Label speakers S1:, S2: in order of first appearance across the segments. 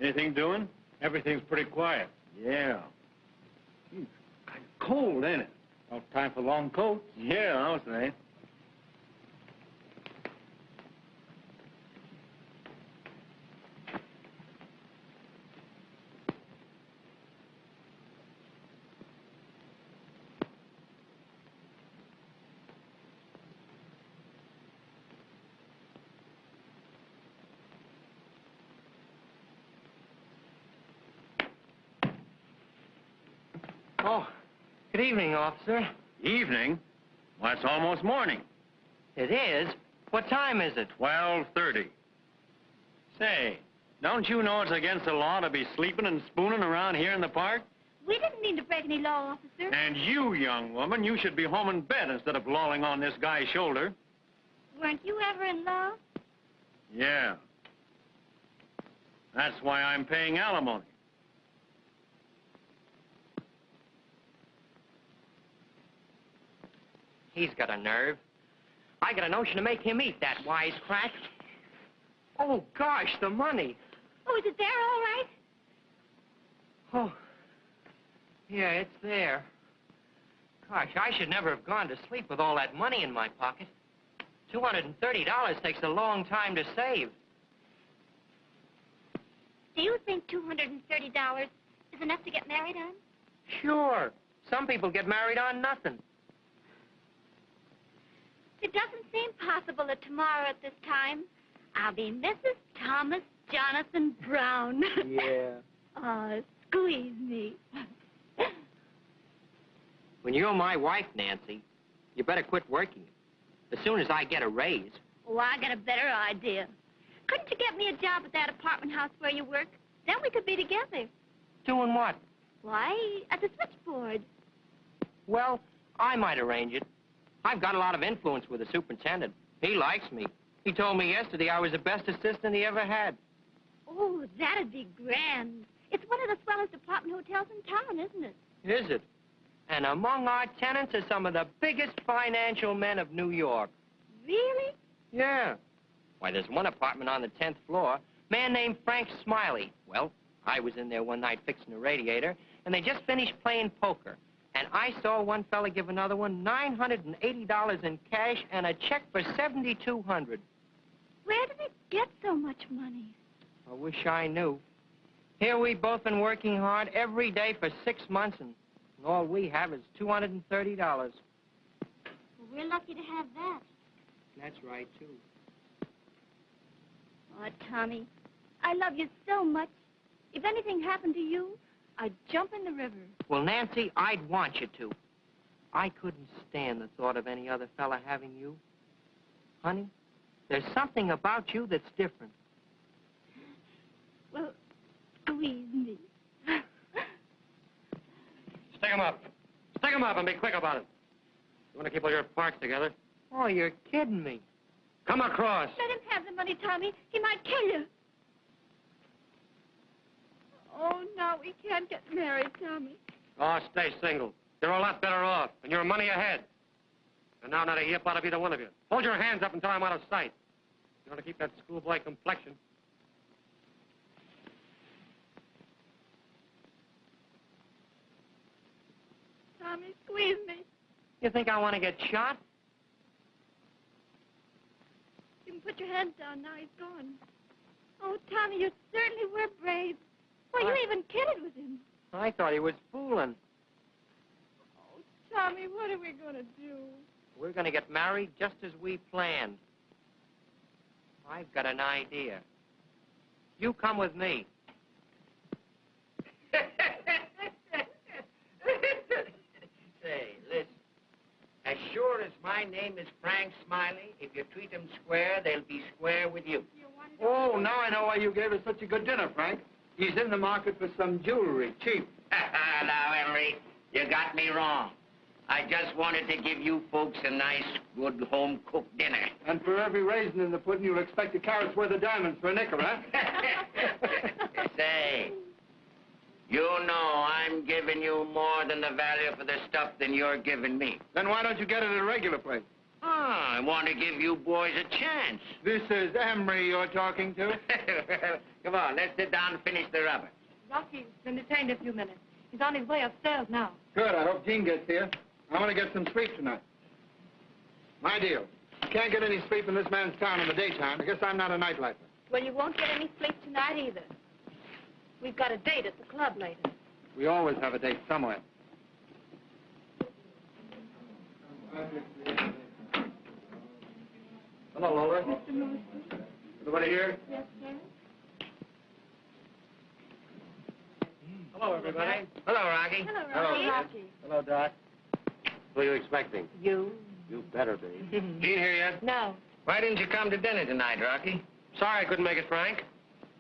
S1: Anything doing? Everything's pretty quiet.
S2: Yeah. It's kind of cold, ain't it?
S1: No time for long coats.
S2: Yeah, I was saying.
S3: Oh, good evening, officer.
S1: Evening? Well, it's almost morning.
S3: It is? What time is it?
S1: 12:30. Say, don't you know it's against the law to be sleeping and spooning around here in the park?
S4: We didn't mean to break any law, officer.
S1: And you, young woman, you should be home in bed instead of lolling on this guy's shoulder.
S4: Weren't you ever in love?
S1: Yeah. That's why I'm paying alimony.
S3: He's got a nerve. I got a notion to make him eat that wisecrack. Oh, gosh, the money.
S4: Oh, is it there all right?
S3: Oh, yeah, it's there. Gosh, I should never have gone to sleep with all that money in my pocket. $230 takes a long time to save.
S4: Do you think $230 is enough to get married on?
S3: Sure. Some people get married on nothing.
S4: It doesn't seem possible that tomorrow at this time I'll be Mrs. Thomas Jonathan Brown.
S3: Yeah.
S4: Oh, squeeze me.
S3: When you're my wife, Nancy, you better quit working. As soon as I get a raise.
S4: Oh, I got a better idea. Couldn't you get me a job at that apartment house where you work? Then we could be together.
S3: Doing what?
S4: Why, at the switchboard.
S3: Well, I might arrange it. I've got a lot of influence with the superintendent. He likes me. He told me yesterday I was the best assistant he ever had.
S4: Oh, that'd be grand. It's one of the swellest apartment hotels in town, isn't it?
S3: Is it? And among our tenants are some of the biggest financial men of New York.
S4: Really?
S3: Yeah. Why, there's one apartment on the 10th floor, man named Frank Smiley. Well, I was in there one night fixing a radiator, and they just finished playing poker. And I saw one fella give another one $980 in cash and a check for $7,200.
S4: Where do they get so much money?
S3: I wish I knew. Here we've both been working hard every day for 6 months, and all we have is $230.
S4: Well, we're lucky to have that.
S3: That's right, too.
S4: Oh, Tommy, I love you so much. If anything happened to you, I'd jump in the river.
S3: Well, Nancy, I'd want you to. I couldn't stand the thought of any other fella having you. Honey, there's something about you that's different.
S4: Well, squeeze me.
S1: Stick 'em up. Stick 'em up and be quick about it. You want to keep all your parts together?
S3: Oh, you're kidding me.
S1: Come across.
S4: Let him have the money, Tommy. He might kill you. Oh, no, we can't get married, Tommy.
S1: Oh, stay single. You're a lot better off, and you're money ahead. And now not a yip out of either one of you. Hold your hands up until I'm out of sight. You want to keep that schoolboy complexion.
S4: Tommy, squeeze me.
S3: You think I want to get shot?
S4: You can put your hands down now. He's gone. Oh, Tommy, you certainly were brave. Well, you even kidded with him.
S3: I thought he was fooling.
S4: Oh, Tommy, what are we going to do?
S3: We're going to get married just as we planned. I've got an idea. You come with me.
S5: Say, listen. As sure as my name is Frank Smiley, if you treat them square, they'll be square with you.
S2: Oh, now I know why you gave us such a good dinner, Frank. He's in the market for some jewelry, cheap.
S5: Now, Henry, you got me wrong. I just wanted to give you folks a nice, good, home-cooked dinner.
S2: And for every raisin in the pudding, you'll expect a carrot's worth of diamonds for a nickel, huh?
S5: Say, you know I'm giving you more than the value for the stuff than you're giving me.
S2: Then why don't you get it at a regular place?
S5: I want to give you boys a chance.
S2: This is Emery you're talking to?
S5: Come on, let's sit down and finish the rubber.
S4: Rocky's been detained a few minutes. He's on his way upstairs now.
S2: Good. I hope Jean gets here. I want to get some sleep tonight. My deal. Can't get any sleep in this man's town in the daytime. I guess I'm not a nightlifer.
S4: Well, you won't get any sleep tonight either. We've got a date at the club later.
S2: We always have a date somewhere. Hello, Lola.
S4: Mr. Morrison?
S2: Everybody here?
S4: Yes, sir.
S1: Hello, everybody.
S5: Hello, Rocky.
S4: Hello,
S2: Hello,
S4: Rocky.
S2: Ed.
S4: Rocky.
S1: Hello, Doc. Who are you expecting?
S4: You?
S1: You better be.
S5: Jean here yet?
S4: No.
S5: Why didn't you come to dinner tonight, Rocky?
S1: Sorry I couldn't make it, Frank.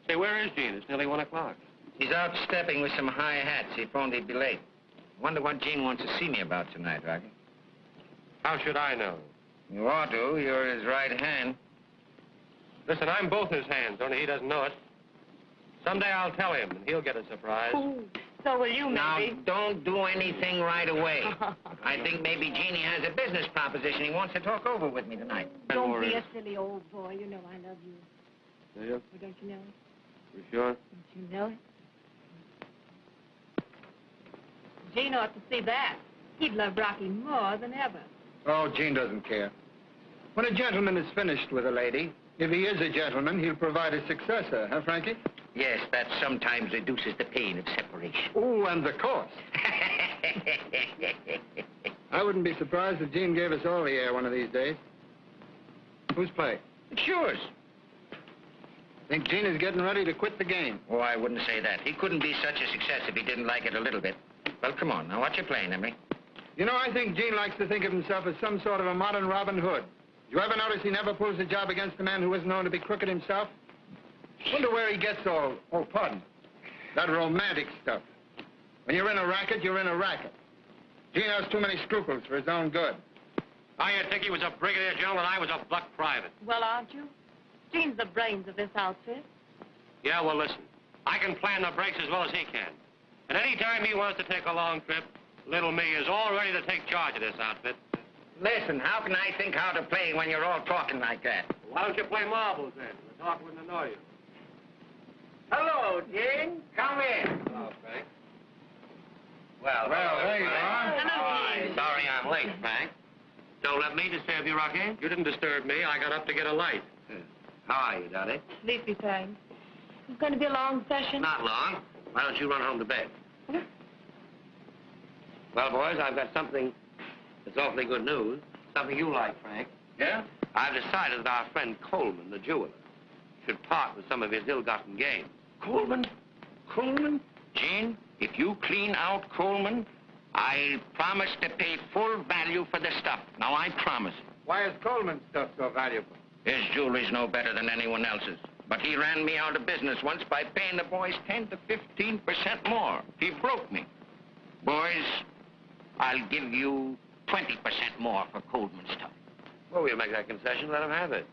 S1: Say, where is Gene? It's nearly 1 o'clock.
S5: He's out stepping with some high hats. He phoned he'd be late. Wonder what Jean wants to see me about tonight, Rocky.
S1: How should I know?
S5: You ought to. You're his right hand.
S1: Listen, I'm both his hands, only he doesn't know it. Someday I'll tell him, and he'll get a surprise.
S4: Ooh, so will you,
S5: Now,
S4: maybe.
S5: don't do anything right away. I think maybe Jeannie has a business proposition he wants to talk over with me tonight.
S4: Don't
S1: worry.
S4: be a silly old boy. You know I love you.
S1: Do you?
S4: Or don't you know it?
S1: You sure?
S4: Don't you know it? Gene ought to see that. He'd love Rocky more than ever.
S2: Oh, Jean doesn't care. When a gentleman is finished with a lady, if he is a gentleman, he'll provide a successor, huh, Frankie?
S5: Yes, that sometimes reduces the pain of separation.
S2: Oh, and the cost. I wouldn't be surprised if Jean gave us all the air one of these days. Whose play?
S5: It's yours.
S2: Think Jean is getting ready to quit the game.
S5: Oh, I wouldn't say that. He couldn't be such a success if he didn't like it a little bit. Well, come on. Now, what you playing, Emery?
S2: You know, I think Jean likes to think of himself as some sort of a modern Robin Hood. You ever notice he never pulls a job against a man who is known to be crooked himself? Wonder where he gets all, pardon, that romantic stuff. When you're in a racket, you're in a racket. Jean has too many scruples for his own good.
S1: You'd think he was a brigadier general and I was a buck private.
S4: Well, aren't you? Gene's the brains of this outfit.
S1: Yeah, well, listen. I can plan the breaks as well as he can. And any time he wants to take a long trip, little me is all ready to take charge of this outfit.
S5: Listen, how can I think how to play when you're all talking like that?
S1: Why don't you play marbles, then? The talk wouldn't annoy you.
S5: Hello, Jean. Come in.
S1: Hello, Frank.
S5: Well,
S2: there you are.
S1: Hi. Sorry I'm late, Frank. Don't let me disturb you, Rocky. You didn't disturb me. I got up to get a light.
S5: How are you, Dottie?
S4: Sleepy time. It's going to be a long session.
S1: Not long. Why don't you run home to bed? Well, boys, I've got something that's awfully good news. Something you like, Frank.
S2: Yeah?
S1: I've decided that our friend Coleman, the jeweler, should part with some of his ill-gotten gains.
S5: Coleman? Coleman? Jean, if you clean out Coleman, I promise to pay full value for the stuff. Now, I promise.
S2: Why is Coleman's stuff so valuable?
S5: His jewelry's no better than anyone else's. But he ran me out of business once by paying the boys 10 to 15% more. He broke me. Boys, I'll give you 20% more for Coleman stuff.
S1: Well, we'll make that concession. Let him have it.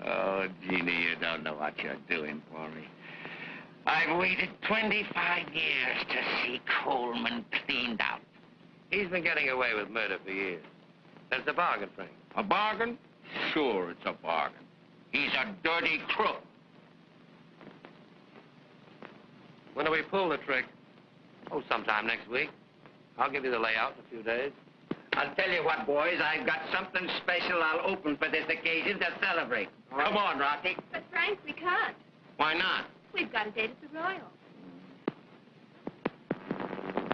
S5: Oh, Jeannie, you don't know what you're doing for me. I've waited 25 years to see Coleman cleaned out.
S1: He's been getting away with murder for years. That's a bargain, Frank.
S5: A bargain? Sure, it's a bargain. He's a dirty crook.
S1: When do we pull the trick? Oh, sometime next week. I'll give you the layout in a few days.
S5: I'll tell you what, boys, I've got something special I'll open for this occasion to celebrate. Come on, Rocky.
S4: But, Frank, we can't.
S5: Why not?
S4: We've got a date at the Royal.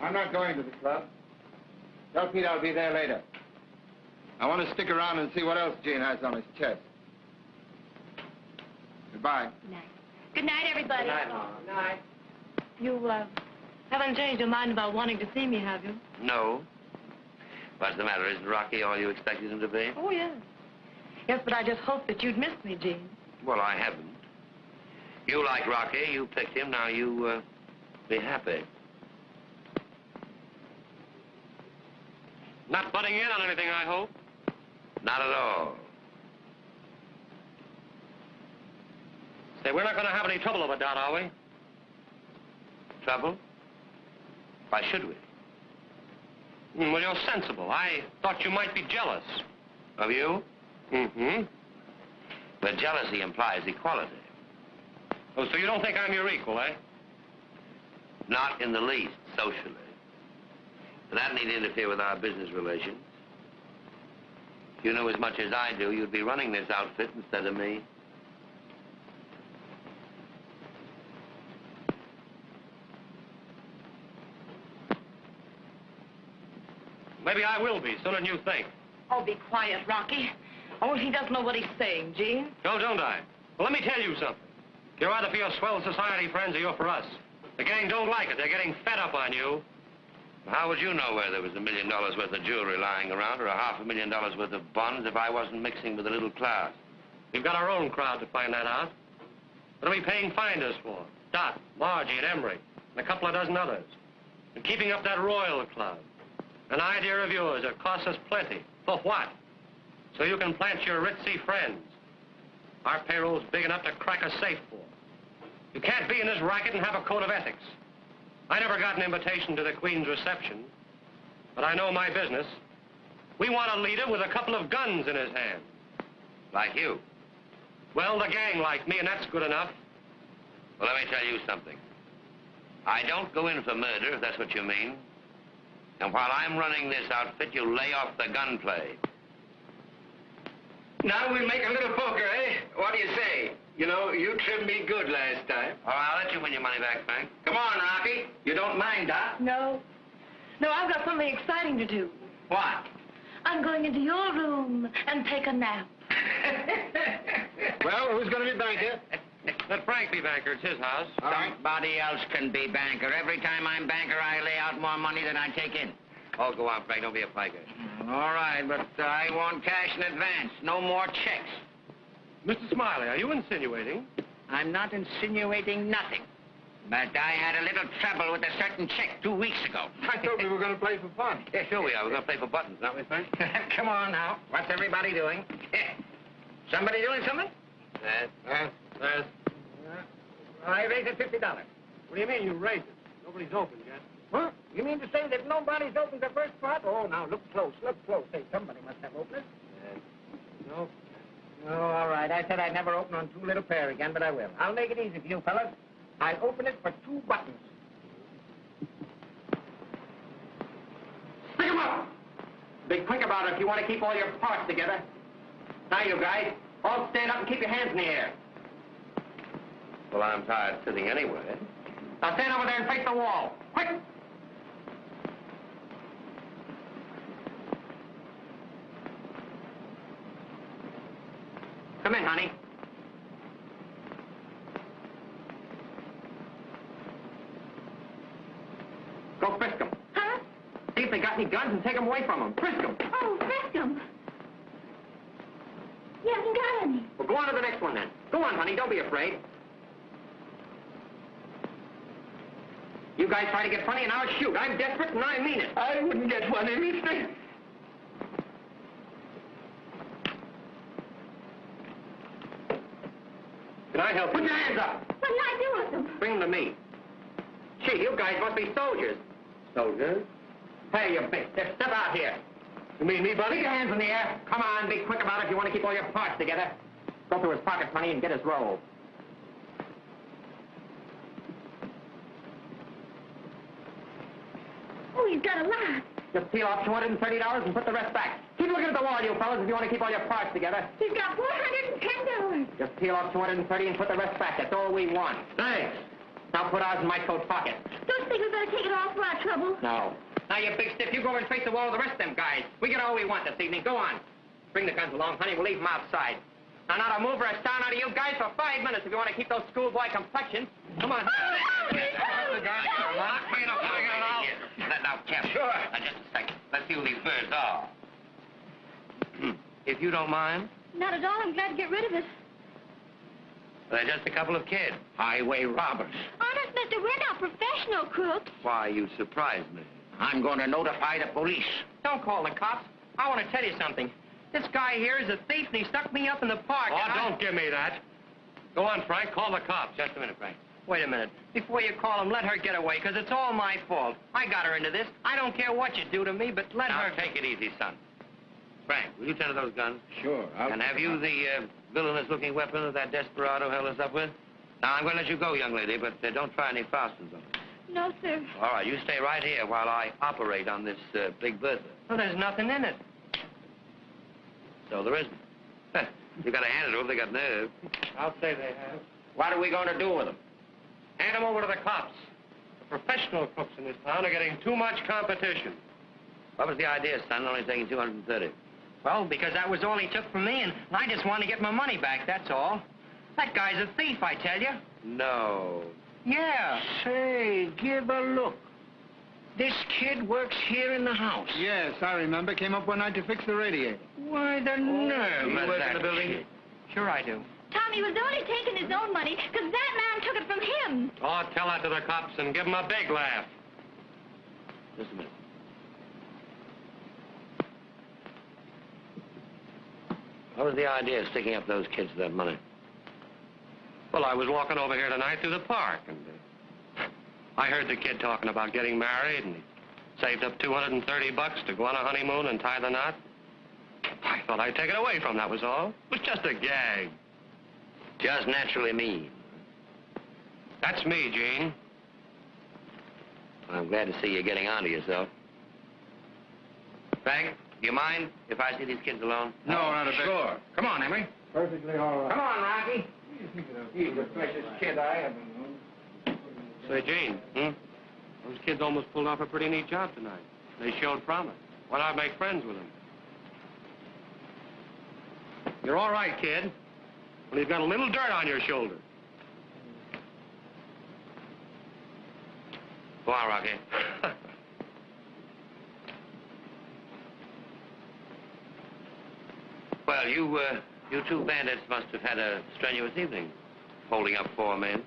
S2: I'm not going to the club. Tell Pete I'll be there later. I want to stick around and see what else Gene has on his chest. Goodbye.
S4: Good night. Good night, everybody.
S1: Good night, Mom.
S5: Good night.
S4: You, haven't changed your mind about wanting to see me, have you?
S1: No. What's the matter? Isn't Rocky all you expected him to be?
S4: Oh, yes. Yes, but I just hoped that you'd miss me, Gene.
S1: Well, I haven't. You like Rocky. You picked him. Now you, be happy. Not butting in on anything, I hope? Not at all. Say, we're not going to have any trouble over Dot, are we? Trouble? Why should we? Well, you're sensible. I thought you might be jealous. Of you? Mm-hmm.
S5: But jealousy implies equality.
S1: Oh, so you don't think I'm your equal, eh?
S5: Not in the least, socially. And that need interfere with our business relations. If you knew as much as I do, you'd be running this outfit instead of me.
S1: Maybe I will be, sooner than you think.
S6: Oh, be quiet, Rocky. Oh, he doesn't know what he's saying, Gene.
S1: No, don't I? Well, let me tell you something. You're either for your swell society friends or you're for us. The gang don't like it. They're getting fed up on you.
S5: How would you know where there was $1 million worth of jewelry lying around or $500,000 worth of bonds if I wasn't mixing with a little class?
S1: We've got our own crowd to find that out. What are we paying finders for? Dot, Margie, and Emery, and a couple of dozen others. And keeping up that Royal Club. An idea of yours that costs us plenty. For what? So you can plant your ritzy friends. Our payroll's big enough to crack a safe for. You can't be in this racket and have a code of ethics. I never got an invitation to the Queen's reception, but I know my business. We want a leader with a couple of guns in his hand.
S5: Like you.
S1: Well, the gang like me, and that's good enough.
S5: Well, let me tell you something. I don't go in for murder, if that's what you mean. And while I'm running this outfit, you lay off the gunplay.
S2: Now we'll make a little poker, eh? What do you say? You know, you trimmed me good last time.
S5: Oh, I'll let you win your money back, Frank.
S2: Come on, Rocky. You don't mind, Doc?
S6: No. No, I've got something exciting to do.
S2: What?
S6: I'm going into your room and take a nap.
S2: Well, who's going to be banker?
S1: Let Frank be banker. It's his house.
S2: All right.
S5: Somebody else can be banker. Every time I'm banker, I lay out more money than I take in. Oh, go on, Frank. Don't be a piker.
S2: All right, but I want cash in advance. No more checks.
S1: Mr. Smiley, are you insinuating?
S5: I'm not insinuating nothing. But I had a little trouble with a certain check 2 weeks ago.
S2: I thought we were going to play for fun.
S5: Yeah, sure we are. We're going to play for buttons, aren't we, Frank?
S2: Come on now. What's everybody doing? Somebody doing something?
S1: Yes.
S2: I raised it $50.
S1: What do you mean you raised it? Nobody's opened yet.
S2: Huh? You mean to say that nobody's opened the first part? Oh, now, look close, look close. Hey, somebody must have opened it.
S1: No.
S2: Oh, all right. I said I'd never open on two little pair again, but I will. I'll make it easy for you fellas. I'll open it for 2 buttons. Stick 'em up! Be quick about it if you want to keep all your parts together. Now, you guys, all stand up and keep your hands in the air.
S5: Well, I'm tired sitting anyway.
S2: Now, stand over there and face the wall. Quick! Come in, honey. Go frisk them.
S4: Huh?
S2: See if they got any guns and take them away from them. Frisk them.
S4: Oh, frisk him. He hasn't got any.
S2: Well, go on to the next one, then. Go on, honey. Don't be afraid. You guys try to get funny, and I'll shoot. I'm desperate, and I mean it. I wouldn't get funny, mister.
S1: Can I help you?
S2: Put your hands up.
S4: What did I do with them?
S2: Bring them to me. Gee, you guys must be soldiers.
S1: Soldiers?
S2: Hey, you big stiff. Step out here.
S1: You mean me, buddy?
S2: Keep your hands in the air. Come on, be quick about it if you want to keep all your parts together. Go through his pockets, honey, and get his roll.
S4: Oh, he's got a lot.
S2: Just peel off $230 and put the rest back. Keep looking at the wall, you fellas, if you want to keep all your parts together.
S4: He's got $410.
S2: Just peel off $230 and put the rest back. That's all we want.
S1: Thanks.
S2: Now put ours in my coat pocket.
S4: Don't think we better take it all for our trouble.
S2: No. Now, you big stiff, you go over and face the wall with the rest of them guys. We get all we want this evening. Go on. Bring the guns along, honey. We'll leave them outside. Now, not a move or a sound out of you guys for 5 minutes if you want to keep those schoolboy complexions. Come on.
S5: Now, Captain.
S2: Sure.
S5: Now, just a second. Let's see who these birds are. If you don't mind.
S4: Not at all. I'm glad to get rid of it.
S5: They're just a couple of kids. Highway robbers.
S4: Honest, mister, we're not professional crooks.
S5: Why, you surprised me.
S2: I'm going to notify the police.
S3: Don't call the cops. I want to tell you something. This guy here is a thief, and he stuck me up in the park.
S1: Oh,
S3: and
S1: don't give me that. Go on, Frank. Call the cops.
S5: Just a minute, Frank.
S3: Wait a minute. Before you call him, let her get away, because it's all my fault. I got her into this. I don't care what you do to me, but let
S5: Now,
S3: her...
S5: take it easy, son.
S1: Frank, will you tend to those guns?
S5: Sure.
S1: And have you the villainous-looking weapon that that desperado held us up with? Now, I'm going to let you go, young lady, but don't try any fasteners on it.
S4: No, sir.
S1: All right, you stay right here while I operate on this Big Bertha.
S3: Well, there's nothing in it.
S1: So there isn't. You got to hand it to them. They got nerve. I'll say they have.
S5: What are we going to do with them?
S1: Hand them over to the cops. The professional crooks in this town are getting too much competition. What was the idea, son, only taking 230?
S3: Well, because that was all he took from me, and I just want to get my money back, that's all. That guy's a thief, I tell you.
S1: No.
S3: Yeah.
S5: Say, give a look. This kid works here in the house.
S2: Yes, I remember. Came up one night to fix the radiator.
S5: Why, the nerve
S1: You
S5: of
S1: work
S5: that
S1: in the building?
S5: kid.
S3: Sure I do.
S4: Tommy was only taking his own money because that man took it from him.
S1: Oh, tell that to the cops and give them a big laugh. Just a minute. What was the idea of sticking up those kids for that money? Well, I was walking over here tonight through the park, and I heard the kid talking about getting married, and he saved up $230 to go on a honeymoon and tie the knot. I thought I'd take it away from him, that was all. It was just a gag.
S5: Just naturally mean.
S1: That's me, Gene.
S5: I'm glad to see you getting onto yourself.
S1: Frank, do you mind if I see these kids alone?
S2: No, not a bit.
S5: Sure. Come on, Emery.
S2: Perfectly all right.
S5: Come on, Rocky. He's the precious kid I ever known.
S1: Say, Gene, those kids almost pulled off a pretty neat job tonight. They showed promise. Why not make friends with them? You're all right, kid. When you've got a little dirt on your shoulder. Go on, Rocky. Well, you two bandits must have had a strenuous evening, holding up 4 men.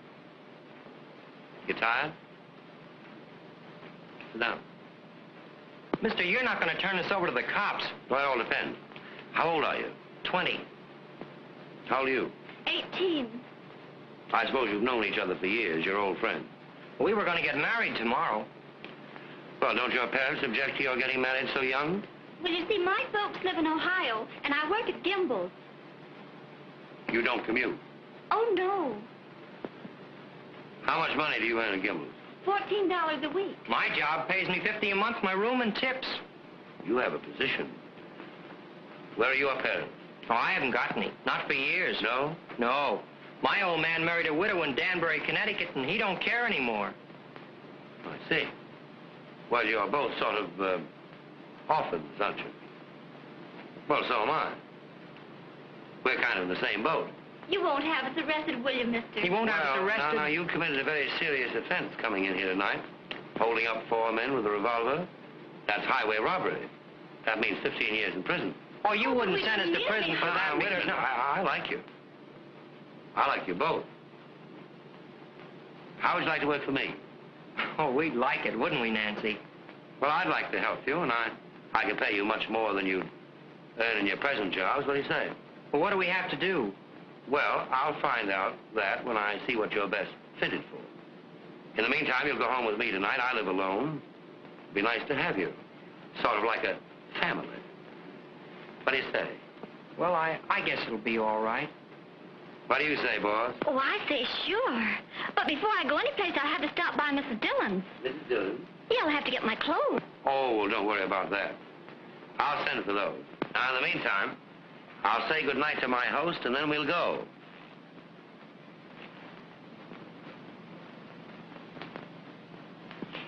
S1: You tired? Sit down.
S3: Mister, you're not going to turn us over to the cops.
S1: Well, it all depends. How old are you?
S3: 20.
S1: How old are you?
S4: 18.
S1: I suppose you've known each other for years. You're old friends.
S3: We were going to get married tomorrow.
S1: Well, don't your parents object to your getting married so young?
S4: Well, you see, my folks live in Ohio, and I work at Gimbel's.
S1: You don't commute.
S4: Oh, no.
S1: How much money do you earn at Gimbel's?
S4: $14 a week.
S3: My job pays me $50 a month, my room and tips.
S1: You have a position. Where are your parents?
S3: Oh, I haven't got any. Not for years.
S1: No?
S3: No. My old man married a widow in Danbury, Connecticut, and he don't care anymore.
S1: I see. Well, you're both sort of, orphans, aren't you? Well, so am I. We're kind of in the same boat.
S4: You won't have us arrested, will you, mister?
S3: He won't have us arrested.
S1: Now, you committed a very serious offense coming in here tonight. Holding up 4 men with a revolver. That's highway robbery. That means 15 years in prison.
S3: Oh, you wouldn't
S4: we
S3: send us to
S4: really
S3: prison for that.
S1: Wait a minute. No, I like you. I like you both. How would you like to work for me?
S3: Oh, we'd like it, wouldn't we, Nancy?
S1: Well, I'd like to help you, and I can pay you much more than you'd earn in your present jobs. What do you say?
S3: Well, what do we have to do?
S1: Well, I'll find out that when I see what you're best fitted for. In the meantime, you'll go home with me tonight. I live alone. It'd be nice to have you. Sort of like a family. What do you say?
S3: Well, I guess it'll be all right.
S1: What do you say, boss?
S4: Oh, I say sure. But before I go anyplace, I'll have to stop by Mrs. Dillon's.
S1: Mrs. Dillon?
S4: Yeah, I'll have to get my clothes.
S1: Oh, well, don't worry about that. I'll send for those. Now, in the meantime, I'll say goodnight to my host, and then we'll go.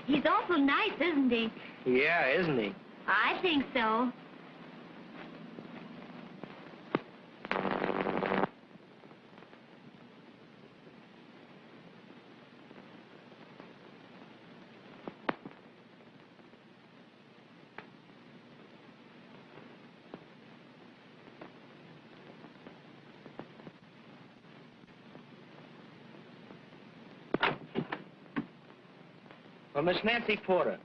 S4: He's awful nice, isn't he?
S3: Yeah, isn't he?
S4: I think so.
S3: Well, Miss Nancy Porter.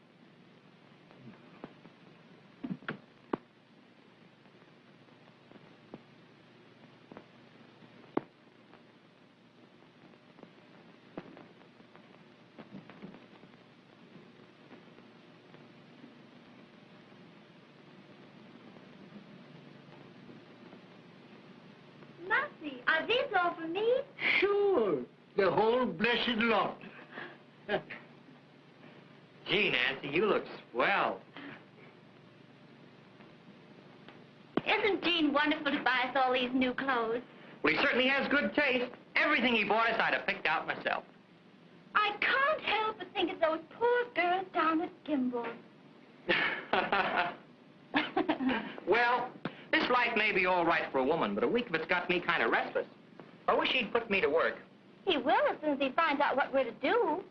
S4: are these all for me?
S7: Sure. The whole blessed lot.
S3: Gee, Nancy, you look swell.
S4: Isn't Gene wonderful to buy us all these new clothes?
S3: Well, he certainly has good taste. Everything he bought us, I'd have picked out myself.
S4: I can't help but think of those poor girls down at Kimball.
S3: Well, this life may be all right for a woman, but a week of it's got me kind of restless. I wish he'd put me to work.
S4: He will as soon as he finds out what we're to do.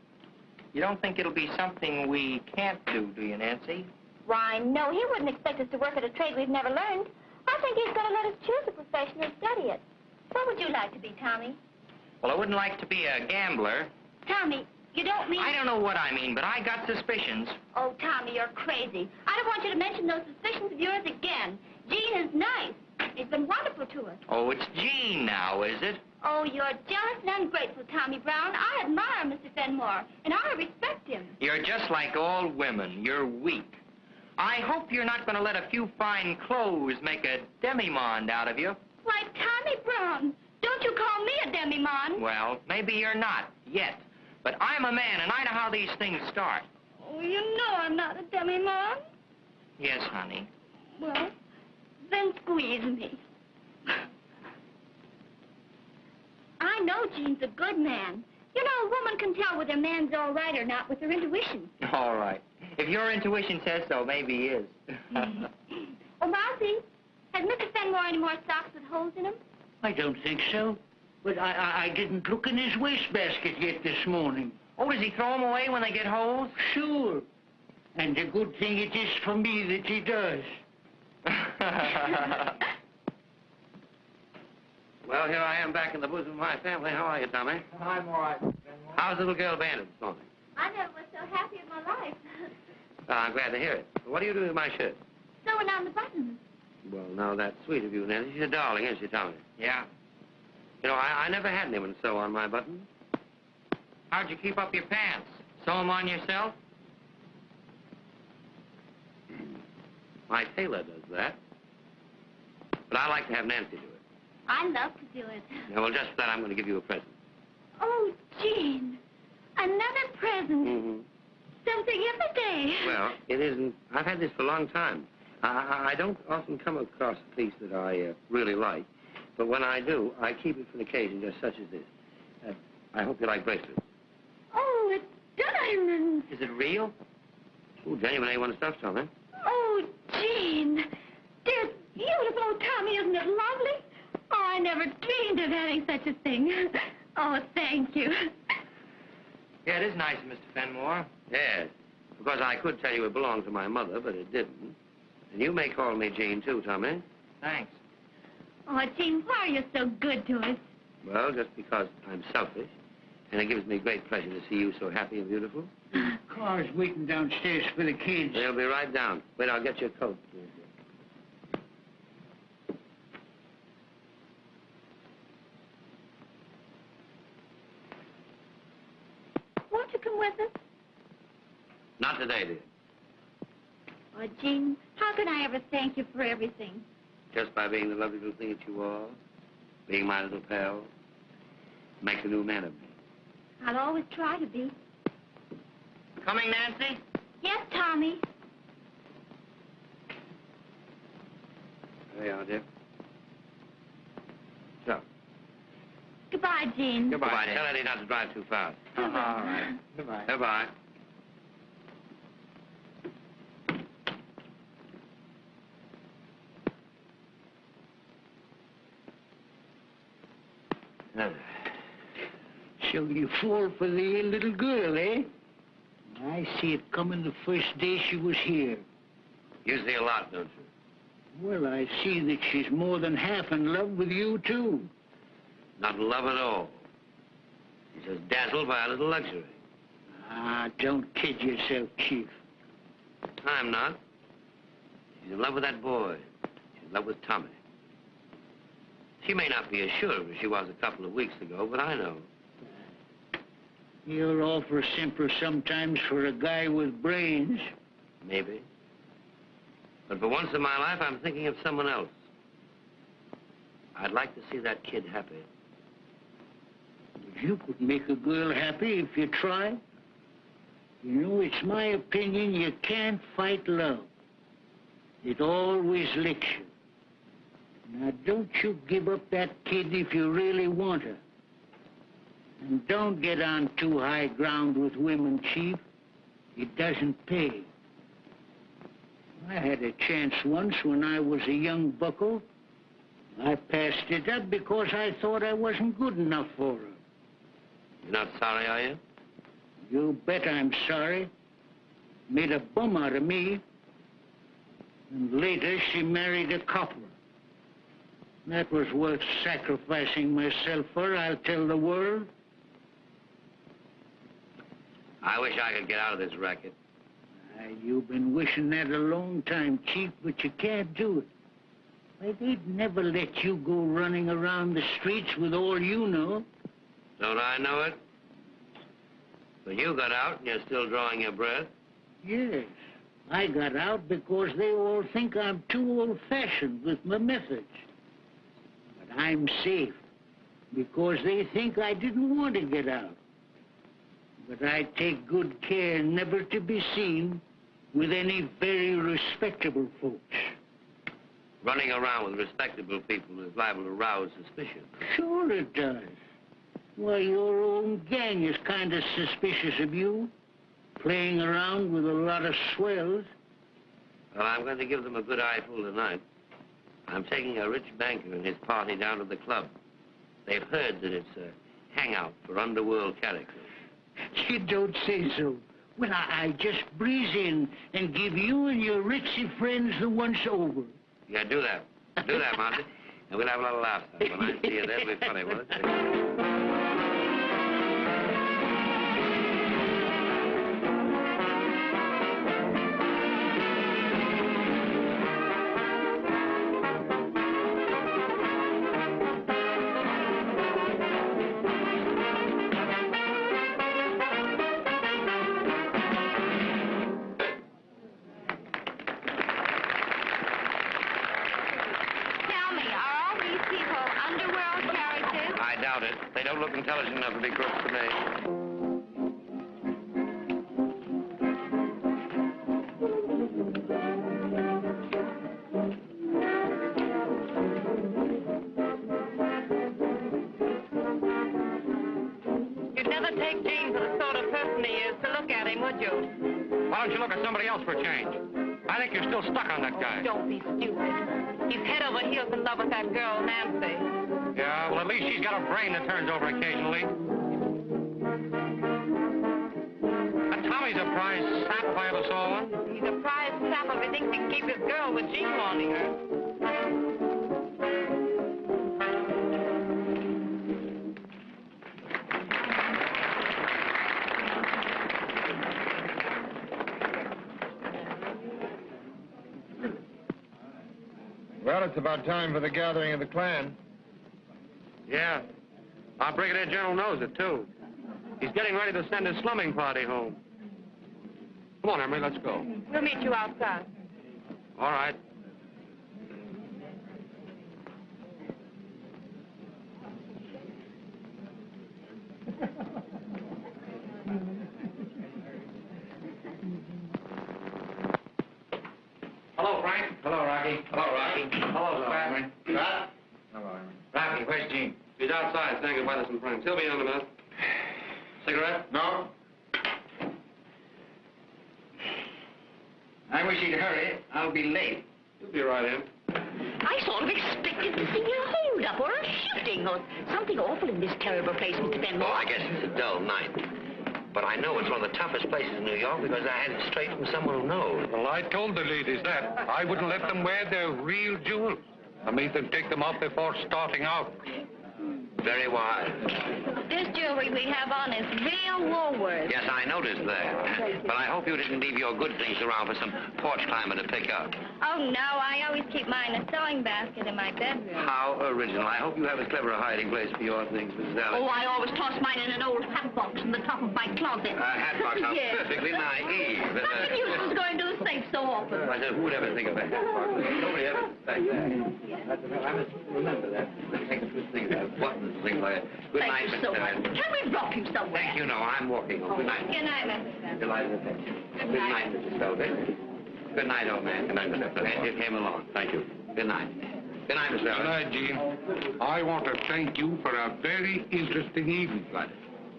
S3: You don't think it'll be something we can't do you, Nancy?
S4: Why, no, he wouldn't expect us to work at a trade we've never learned. I think he's going to let us choose a profession and study it. What would you like to be, Tommy?
S3: Well, I wouldn't like to be a gambler.
S4: Tommy, you don't mean...
S3: I don't know what I mean, but I got suspicions.
S4: Oh, Tommy, you're crazy. I don't want you to mention those suspicions of yours again. Gene is nice. He's been wonderful to us.
S3: Oh, it's Gene now, is it?
S4: Oh, you're jealous and ungrateful, Tommy Brown. I admire Mr. Fenmore, and I respect him.
S3: You're just like all women. You're weak. I hope you're not going to let a few fine clothes make a demi-monde out of you.
S4: Why, Tommy Brown, don't you call me a demi-monde.
S3: Well, maybe you're not, yet. But I'm a man, and I know how these things start.
S4: Oh, you know I'm not a demi-monde.
S3: Yes, honey.
S4: Well, then squeeze me. I know Gene's a good man. You know, a woman can tell whether a man's all right or not with her intuition.
S3: All right. If your intuition says so, maybe he is.
S4: Oh, Mousy, has Mr. Fenmore any more socks with holes in them?
S7: I don't think so. But I didn't look in his wastebasket yet this morning.
S3: Oh, does he throw them away when they get holes?
S7: Sure. And the good thing it is for me that he does.
S1: Well, here I am back in the bosom of my family. How are you, Tommy?
S3: I'm all right.
S1: How's the little girl Bandit this morning?
S4: I never was so happy in my life.
S1: Oh, I'm glad to hear it. What are you doing with my shirt?
S4: Sewing on the buttons.
S1: Well, now, that's sweet of you, Nancy. She's a darling, isn't she, Tommy?
S3: Yeah.
S1: You know, I never had anyone sew on my buttons.
S3: How'd you keep up your pants? Sew them on yourself?
S1: My tailor does that. But I like to have Nancy do it.
S4: I love to do it.
S1: Yeah, well, just for that, I'm going to give you a present.
S4: Oh, Gene, another present.
S1: Mm-hmm.
S4: Something every day.
S1: Well, it isn't. I've had this for a long time. I don't often come across a piece that I really like. But when I do, I keep it for an occasion just such as this. I hope you like bracelets.
S4: Oh, it's diamonds.
S3: Is it real?
S1: Ooh, genuine A1 stuff, Tommy.
S4: Oh, Gene. They're beautiful. Oh, Tommy, isn't it lovely? Oh, I never dreamed of having such a thing. Oh, thank you.
S3: Yeah, it is nice, Mr. Fenmore.
S1: Yes. Because I could tell you it belonged to my mother, but it didn't. And you may call me Jean, too, Tommy.
S3: Thanks.
S4: Oh, Gene, why are you so good to us?
S1: Well, just because I'm selfish. And it gives me great pleasure to see you so happy and beautiful.
S7: Car's waiting downstairs for the kids.
S1: They'll be right down. Wait, I'll get your coat.
S4: Won't you come with us?
S1: Not today, dear.
S4: Oh, Gene, how can I ever thank you for everything?
S1: Just by being the lovely little thing that you are. Being my little pal. Makes a new man of me.
S4: I'll always try to be.
S3: Coming, Nancy?
S4: Yes, Tommy.
S1: There you are, dear. So.
S4: Goodbye, Gene.
S1: Goodbye. Tell Eddie not to drive too fast.
S3: All right.
S7: Goodbye.
S1: Goodbye.
S7: So you fall for the little girl, eh? I see it coming the first day she was here.
S1: You see a lot, don't you?
S7: Well, I see that she's more than half in love with you, too.
S1: Not in love at all. She's just dazzled by a little luxury.
S7: Ah, don't kid yourself, Chief.
S1: I'm not. She's in love with that boy. She's in love with Tommy. She may not be as sure as she was a couple of weeks ago, but I know.
S7: You're all for simper sometimes for a guy with brains.
S1: Maybe. But for once in my life, I'm thinking of someone else. I'd like to see that kid happy.
S7: You could make a girl happy if you try. You know, it's my opinion you can't fight love. It always licks you. Now, don't you give up that kid if you really want her. And don't get on too high ground with women, Chief. It doesn't pay. I had a chance once when I was a young bucko. I passed it up because I thought I wasn't good enough for her.
S1: You're not sorry, are you?
S7: You bet I'm sorry. Made a bum out of me. And later she married a copper. That was worth sacrificing myself for, I'll tell the world.
S1: I wish I could get out of this racket.
S7: You've been wishing that a long time, Chief, but you can't do it. Why, they'd never let you go running around the streets with all you know.
S1: Don't I know it? But you got out and you're still drawing your breath.
S7: Yes, I got out because they all think I'm too old-fashioned with my methods. But I'm safe because they think I didn't want to get out. But I take good care never to be seen with any very respectable folks.
S1: Running around with respectable people is liable to rouse suspicion.
S7: Sure it does. Why, your own gang is kind of suspicious of you, playing around with a lot of swells.
S1: Well, I'm going to give them a good eyeful tonight. I'm taking a rich banker and his party down to the club. They've heard that it's a hangout for underworld characters.
S7: You don't say so. Well, I just breeze in and give you and your ritzy friends the once over.
S1: Yeah, do that. Do that, Monty. And we'll have a little laugh. When I see you, that'll be funny, won't it? They don't look intelligent enough to be crooks to me.
S6: You'd never take Gene for the sort of person he is to look at him, would you?
S1: Why don't you look at somebody else for a change? I think you're still stuck on that guy.
S6: Don't be stupid. He's head over heels in love with that girl, Nancy.
S1: Yeah, well, at least she's got a brain that turns over occasionally. That Tommy's a prize sap if I ever saw one.
S6: He's a prize sap if he thinks he can keep his girl with Gene wanting her.
S2: Well, it's about time for the gathering of the clan.
S1: Yeah. Our Brigadier General knows it, too. He's getting ready to send his slumming party home. Come on, Emery, let's go.
S6: We'll meet you outside.
S1: All right. Hello, Frank. Hello, Rocky. Hello, Rocky. Hello, Scott. Scott?
S2: Hello.
S1: Rocky, where's Gene? He's outside saying goodbye to some friends. He'll be in a minute. Cigarette?
S2: No?
S5: I wish he'd hurry. I'll be late.
S1: You'll be right in.
S8: I sort of expected to see a hold-up or a shooting or something awful in this terrible place, Mr. Benmore.
S1: Oh, I guess it's a dull night. But I know it's one of the toughest places in New York because I had it straight from someone who knows.
S9: Well, I told the ladies that. I wouldn't let them wear their real jewels. I made them take them off before starting out.
S1: Very wise.
S4: This jewelry we have on is real Woolworth.
S1: Yes, I noticed that. But I hope you didn't leave your good things around for some porch climber to pick up.
S4: Oh, no, I always keep mine in a sewing basket in my bedroom.
S1: How original. I hope you have as clever a hiding place for your things, Mrs. Allen.
S8: Oh, I always toss mine in an old hat box in the top of my closet.
S1: Hat box. How
S8: Yes.
S1: perfectly naive.
S8: Nothing use was going to a safe so often.
S1: I said, who would ever think of a hat box? Nobody ever like that. I must remember that. Let me take a few things out. Buttons, things like that. Good
S8: Thank
S1: night,
S8: you
S1: Mr.
S8: so Can we drop you somewhere?
S5: Thank you, no, I'm walking home. Good night.
S4: Good night, Mr. Feldman.
S5: Delighted to meet you. Good night, Mrs. Felder. Good night, old man. Good night, Mr. Felder. Glad you came along. Thank you. Good night. Good night, Mr.
S9: Good
S5: Felder.
S9: night, Gene. I want to thank you for a very interesting evening.
S5: Right.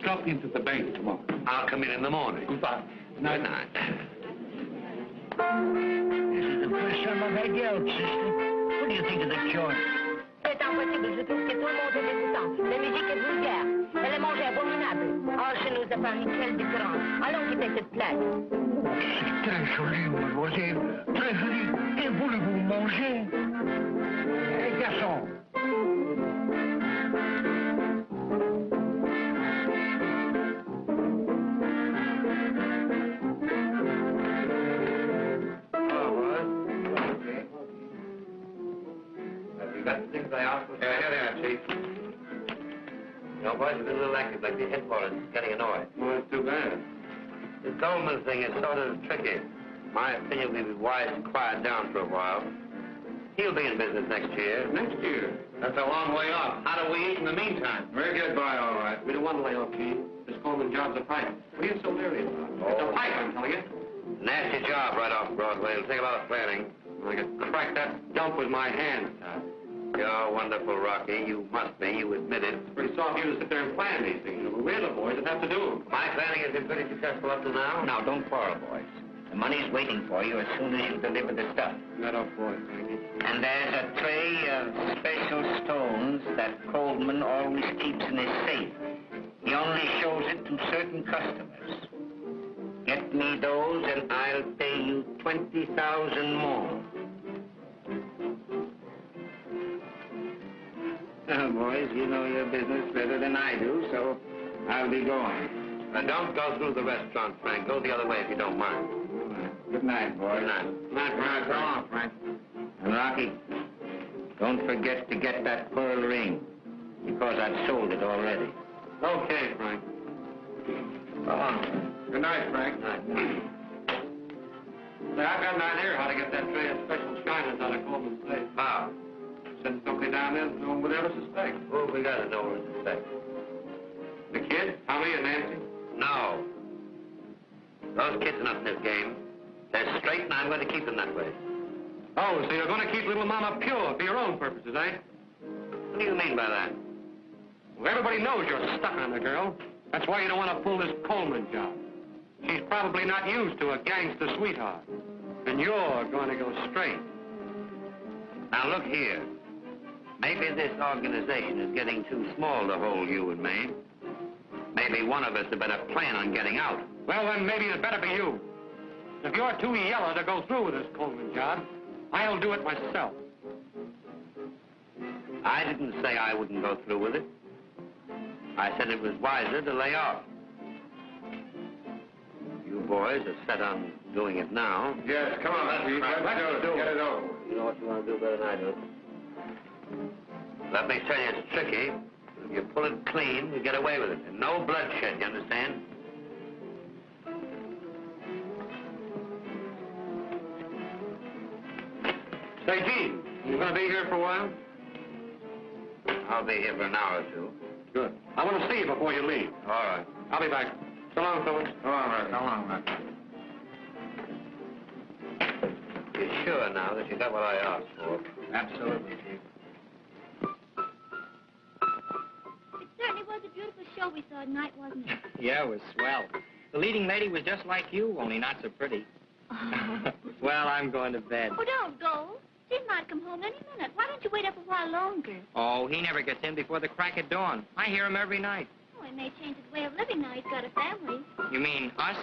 S9: Drop into the bank tomorrow.
S5: I'll come in the morning.
S9: Goodbye.
S5: Good night.
S7: This is the first time I've had you out, sister. What do you think of the joint?
S6: C'est impossible, je trouve que tout le monde est dégoûtant. La musique est vulgaire, et le manger abominable. Or, chez nous, à Paris, quelle différence. Allons quitter cette place.
S7: C'est très joli, mademoiselle. Très joli. Et voulez-vous manger? Garçon.
S5: Got the things I asked for? Yeah, here they are, Chief. You know, boys, you've been a little active like the headquarters. It's getting annoyed.
S1: Well, it's too bad.
S5: This Goldman thing is sort of tricky. My opinion, we'd be wise to quiet down for a while. He'll be in business next year.
S1: Next year? That's a long way off. How do we eat in the meantime? We'll get by all right. We don't want to lay off, Gene. This Coleman job's a pipe. What are you so leery about? It's a pipe, I'm telling you.
S5: Nasty job right off Broadway. It'll take a lot of planning.
S1: I could crack that dump with my hand.
S5: You're wonderful, Rocky. You must be. You admit it.
S1: It's pretty soft of you to sit there and plan these things. We're the boys that have to do them.
S5: My planning has been pretty successful up to now.
S3: Now, don't quarrel, boys. The money's waiting for you as soon as you deliver the stuff.
S1: That off, boys, Frankie.
S3: And there's a tray of special stones that Coleman always keeps in his safe. He only shows it to certain customers. Get me those and I'll pay you 20,000 more. Well, boys, you know your business better than I do, so I'll be going.
S5: Don't go through the restaurant, Frank. Go the other way if you don't mind.
S3: Good night, boys.
S5: Good night.
S3: Good night, Frank. So long, Frank. And Rocky, don't forget to get that pearl ring, because I've sold it already.
S1: Okay, Frank.
S3: So long.
S1: Good night, Frank.
S5: Good night.
S1: Say, I've got an idea how to get that tray of special shiners out of Coleman's safe.
S5: How?
S1: Send somebody down there that no one would ever suspect.
S5: Oh, we gotta know what to suspect.
S1: The kid, Tommy and Nancy?
S5: No. Those kids are not in this game. They're straight, and I'm going to keep them that way.
S1: Oh, so you're going to keep little Mama pure for your own purposes, eh?
S5: What do you mean by that?
S1: Well, everybody knows you're stuck on the girl. That's why you don't want to pull this Coleman job. She's probably not used to a gangster sweetheart. And you're going to go straight.
S5: Now, look here. Maybe this organization is getting too small to hold you and me. Maybe one of us had better plan on getting out.
S1: Well, then maybe it better be you. If you're too yellow to go through with this Coleman job, I'll do it myself.
S5: I didn't say I wouldn't go through with it. I said it was wiser to lay off. You boys are set on doing it now.
S1: Yes, come on, let's do it. Get it over.
S5: You know what you want to do better than I do. Let me tell you, it's tricky. If you pull it clean, you get away with it. And no bloodshed, you understand?
S1: Say, Gene, you going to be here for a while?
S5: I'll be here for an hour or two.
S1: Good. I want to see you before you leave.
S5: All right.
S1: I'll be back. So long, fellas.
S5: All right. So long, man. You're sure now that you got what I asked for?
S3: Absolutely, Chief.
S4: It certainly was a beautiful show we saw tonight, wasn't it?
S3: Yeah, it was swell. The leading lady was just like you, only not so pretty.
S4: Oh.
S3: Well, I'm going to bed.
S4: Oh, don't go. Steve might come home any minute. Why don't you wait up a while longer?
S3: Oh, he never gets in before the crack of dawn. I hear him every night.
S4: Oh, he may change his way of living now he's got a family.
S3: You mean us?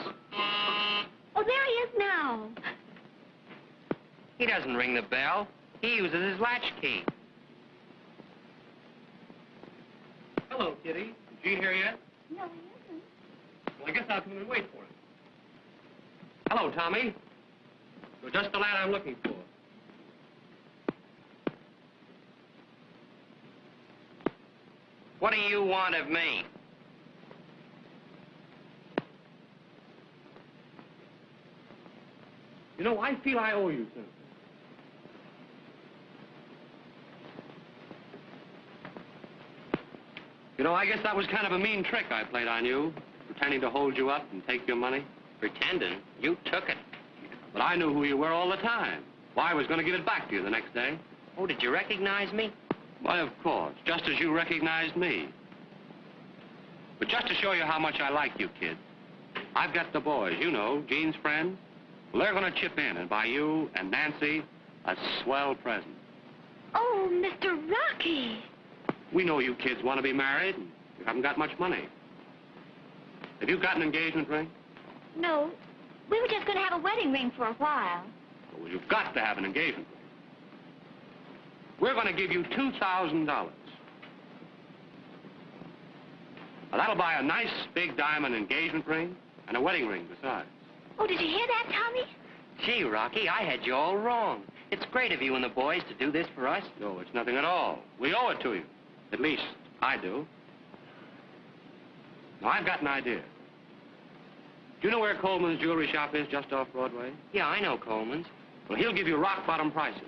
S4: Oh, there he is now.
S3: He doesn't ring the bell. He uses his latchkey.
S1: Hello, Kitty. Is Gene here yet?
S4: No, he isn't.
S1: Well, I guess I'll come in and wait for him. Hello, Tommy. You're just the lad I'm looking for.
S3: What do you want of me?
S1: You know, I feel I owe you something. You know, I guess that was kind of a mean trick I played on you, pretending to hold you up and take your money.
S3: Pretending? You took it.
S1: But I knew who you were all the time. Why, I was going to give it back to you the next day.
S3: Oh, did you recognize me?
S1: Why, of course, just as you recognized me. But just to show you how much I like you, kid, I've got the boys, you know, Gene's friends. Well, they're going to chip in and buy you and Nancy a swell present.
S4: Oh, Mr. Rocky.
S1: We know you kids want to be married, and you haven't got much money. Have you got an engagement ring?
S4: No, we were just going to have a wedding ring for a while.
S1: Well, you've got to have an engagement ring. We're going to give you $2,000. Now, that'll buy a nice big diamond engagement ring and a wedding ring besides.
S4: Oh, did you hear that, Tommy?
S3: Gee, Rocky, I had you all wrong. It's great of you and the boys to do this for us.
S1: No, it's nothing at all. We owe it to you. At least, I do. Now, I've got an idea. Do you know where Coleman's jewelry shop is, just off Broadway?
S3: Yeah, I know Coleman's.
S1: Well, he'll give you rock-bottom prices.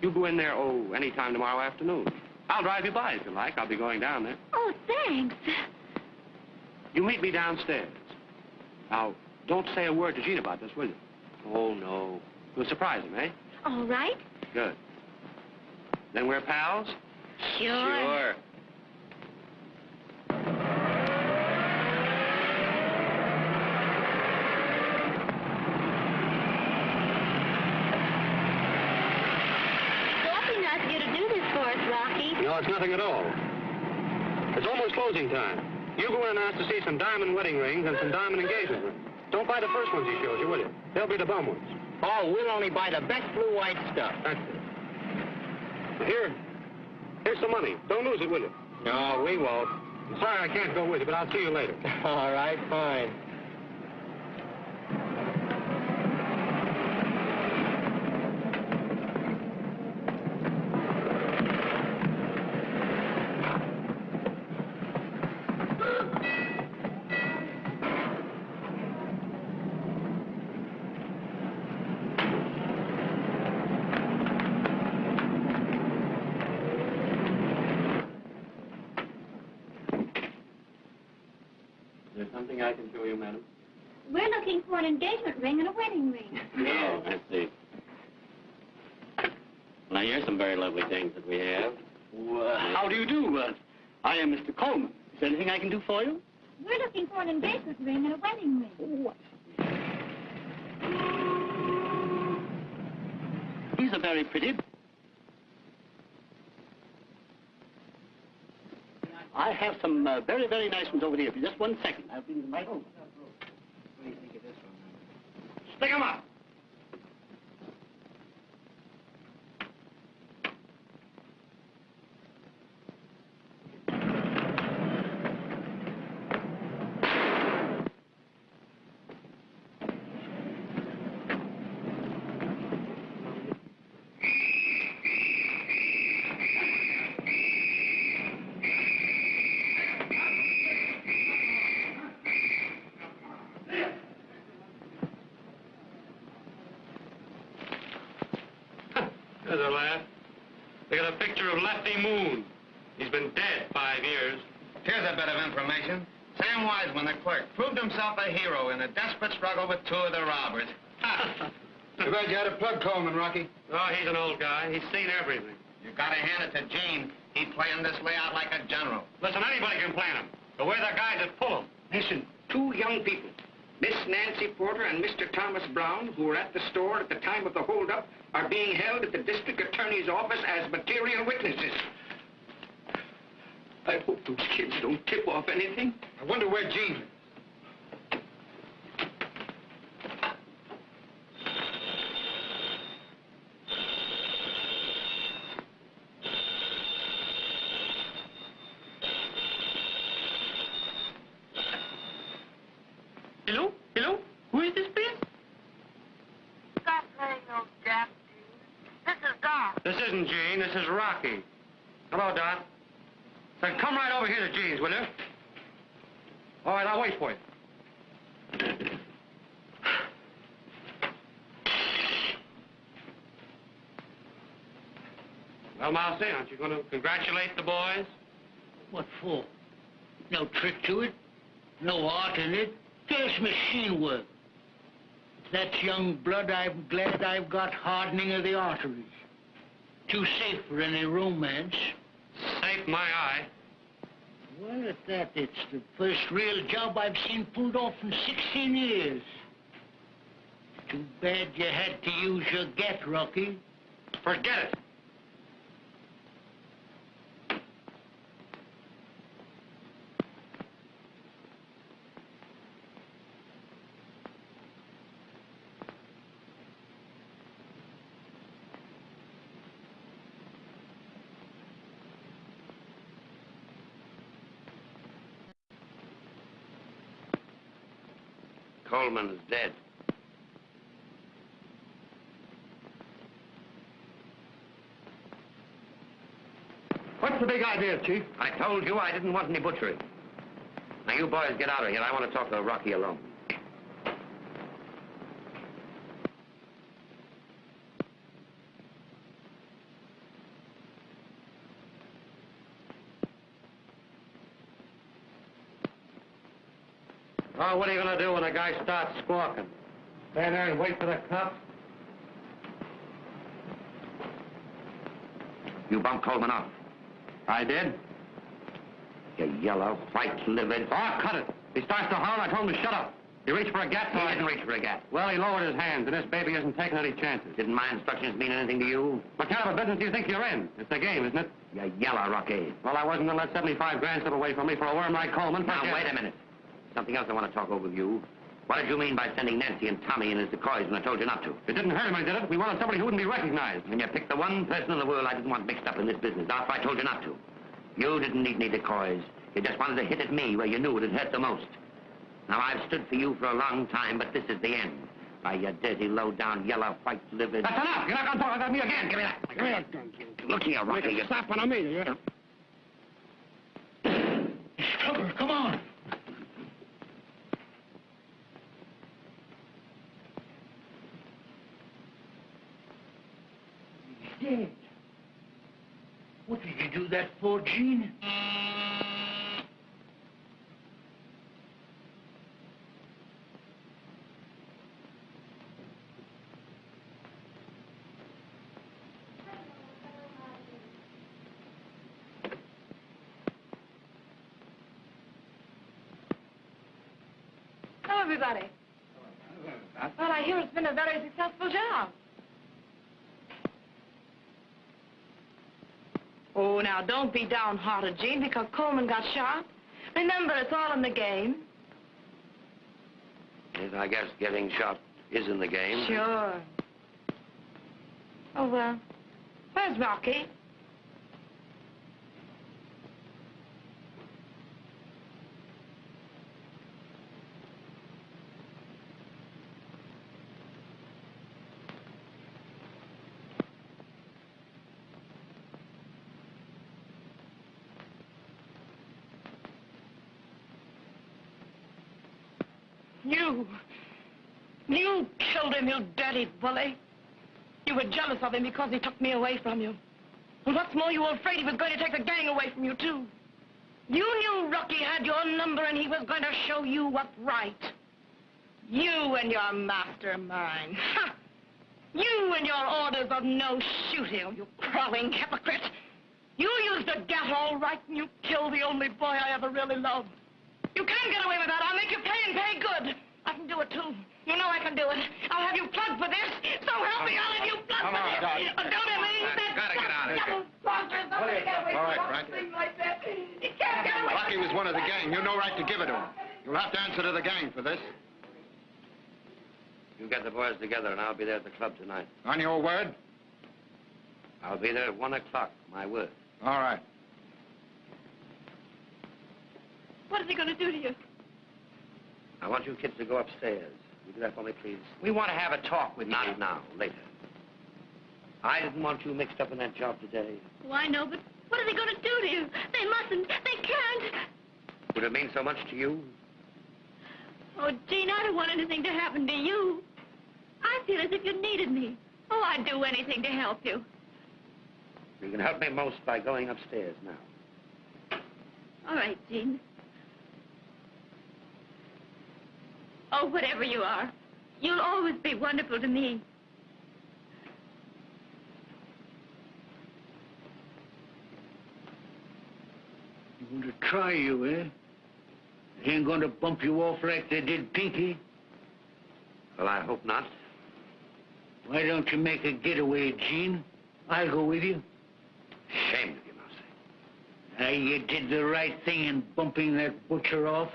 S1: You go in there, any time tomorrow afternoon. I'll drive you by if you like. I'll be going down there.
S4: Oh, thanks.
S1: You meet me downstairs. Now, don't say a word to Gene about this, will you?
S3: Oh, no.
S1: You'll surprise him, eh?
S4: All right.
S1: Good. Then we're pals?
S3: Sure.
S4: Awfully nice of you to do this for us, Rocky.
S1: No, it's nothing at all. It's almost closing time. You go in and ask to see some diamond wedding rings and some diamond engagement rings. Don't buy the first ones he shows you, will you? They'll be the bum ones.
S3: Oh, we'll only buy the best blue-white stuff.
S1: That's it. Here's some money. Don't lose it, will you?
S3: No, we won't.
S1: I'm sorry I can't go with you, but I'll see you later.
S3: All right, fine.
S1: Is there something I can show you, madam?
S4: We're looking for an engagement ring and a wedding ring.
S1: No, I see. Now, here's some very lovely things that we have.
S10: How do you do? I am Mr. Coleman. Is there anything I can do for you?
S4: We're looking for an engagement ring and a wedding ring.
S10: What? These are very pretty. I have some very, very nice ones over here. For just 1 second. I'll bring them right over.
S3: What do you think of this one?
S1: Stick 'em up! There's a laugh. They got a picture of Lefty Moon. He's been dead 5 years.
S2: Here's a bit of information. Sam Wiseman, the clerk, proved himself a hero in a desperate struggle with 2 of the robbers. Too bad you had to plug Coleman, Rocky.
S1: Oh, he's an old guy. He's seen everything.
S2: You gotta hand it to Gene. He planned this layout like a general.
S1: Listen, anybody can plan him. But we're the guys that pull him.
S5: Listen, 2 young people, Miss Nancy Porter and Mr. Thomas Brown, who were at the store at the time of the holdup, are being held at the district attorney's office as material witnesses. I hope those kids don't tip off anything.
S2: I wonder where Gene is.
S1: Hello? Hello? Who is this, please?
S6: Stop playing those jap tunes. This is Doc.
S1: This isn't Gene. This is Rocky. Hello, Dot. Then come right over here to Gene's, will you? All right, I'll wait for you. Well, Mousy, aren't you going to congratulate the boys?
S7: What for? No trick to it. No art in it. Just machine work. If that's young blood, I'm glad I've got hardening of the arteries. Too safe for any romance.
S1: Safe my eye.
S7: Well, at that, it's the first real job I've seen pulled off in 16 years. Too bad you had to use your get, Rocky.
S1: Forget it.
S5: Coleman's dead.
S2: What's the big idea, Chief?
S5: I told you I didn't want any butchery. Now, you boys get out of here. I want to talk to Rocky alone.
S1: Oh, what are you going to do when a guy starts squawking? Stand there and wait for the cops?
S5: You bumped Coleman off.
S1: I did.
S5: You yellow, white-livered...
S1: Oh, cut it. He starts to holler, I told him to shut up. He reached for a gat.
S5: He didn't reach for a gat.
S1: Well, he lowered his hands, and this baby isn't taking any chances.
S5: Didn't my instructions mean anything to you?
S1: What kind of a business do you think you're in? It's a game, isn't it?
S5: You yellow, Rocky.
S1: Well, I wasn't going to let 75 grand slip away from me for a worm like Coleman.
S5: Now, wait a minute. Something else I want to talk over with you. What did you mean by sending Nancy and Tommy in as decoys when I told you not to?
S1: It didn't hurt him, I did it. We wanted somebody who wouldn't be recognized.
S5: And you picked the one person in the world I didn't want mixed up in this business after I told you not to. You didn't need any decoys. You just wanted to hit at me where you knew it would hurt the most. Now, I've stood for you for a long time, but this is the end. By you dirty, low-down, yellow, white-livered...
S1: That's enough! You're not going to talk about me again! Give me that!
S2: Give me that gun, Jim.
S5: Look here, Rocky.
S2: Make a stop on me, you.
S7: Cover, come on. He's dead. What did you do that for, Gene?
S6: Hello, everybody. Well, I hear it's been a very successful job. Oh, now, don't be downhearted, Gene, because Coleman got shot. Remember, it's all in the game.
S5: Yes, I guess getting shot is in the game.
S6: Sure. Oh, where's Rocky? You killed him, you dirty bully. You were jealous of him because he took me away from you. And what's more, you were afraid he was going to take the gang away from you, too. You knew Rocky had your number and he was going to show you what's right. You and your mastermind. Ha! You and your orders of no shooting, you crawling hypocrite. You used the gat all right and you killed the only boy I ever really loved. You can't get away with that. I'll make you pay and pay good. I can do it, too. You know I can do it. I'll have you plugged for this. So help me, I'll have you plugged for this. Don't ever eat that.
S5: Gotta get out of here.
S2: All right, Frank.
S6: You can't get away.
S2: Rocky was one of the gang. You no right to give it to him. You'll have to answer to the gang for this.
S5: You get the boys together, and I'll be there at the club tonight.
S2: On your word?
S5: I'll be there at 1 o'clock, my word.
S2: All right.
S6: What is he going to do to you?
S5: I want you kids to go upstairs. Will you do that for me, please? We want to have a talk with you. Not now, later. I didn't want you mixed up in that job today.
S4: Oh, I know, but what are they going to do to you? They mustn't. They can't.
S5: Would it mean so much to you?
S4: Oh, Gene, I don't want anything to happen to you. I feel as if you needed me. Oh, I'd do anything to help you.
S5: You can help me most by going upstairs now.
S4: All right, Gene. Oh, whatever you are, you'll always be wonderful to me.
S7: You want to try you, eh? They ain't going to bump you off like they did Pinky.
S1: Well, I hope not.
S7: Why don't you make a getaway, Gene? I'll go with you.
S1: Ashamed of you, Mousy.
S7: Now, you did the right thing in bumping that butcher off.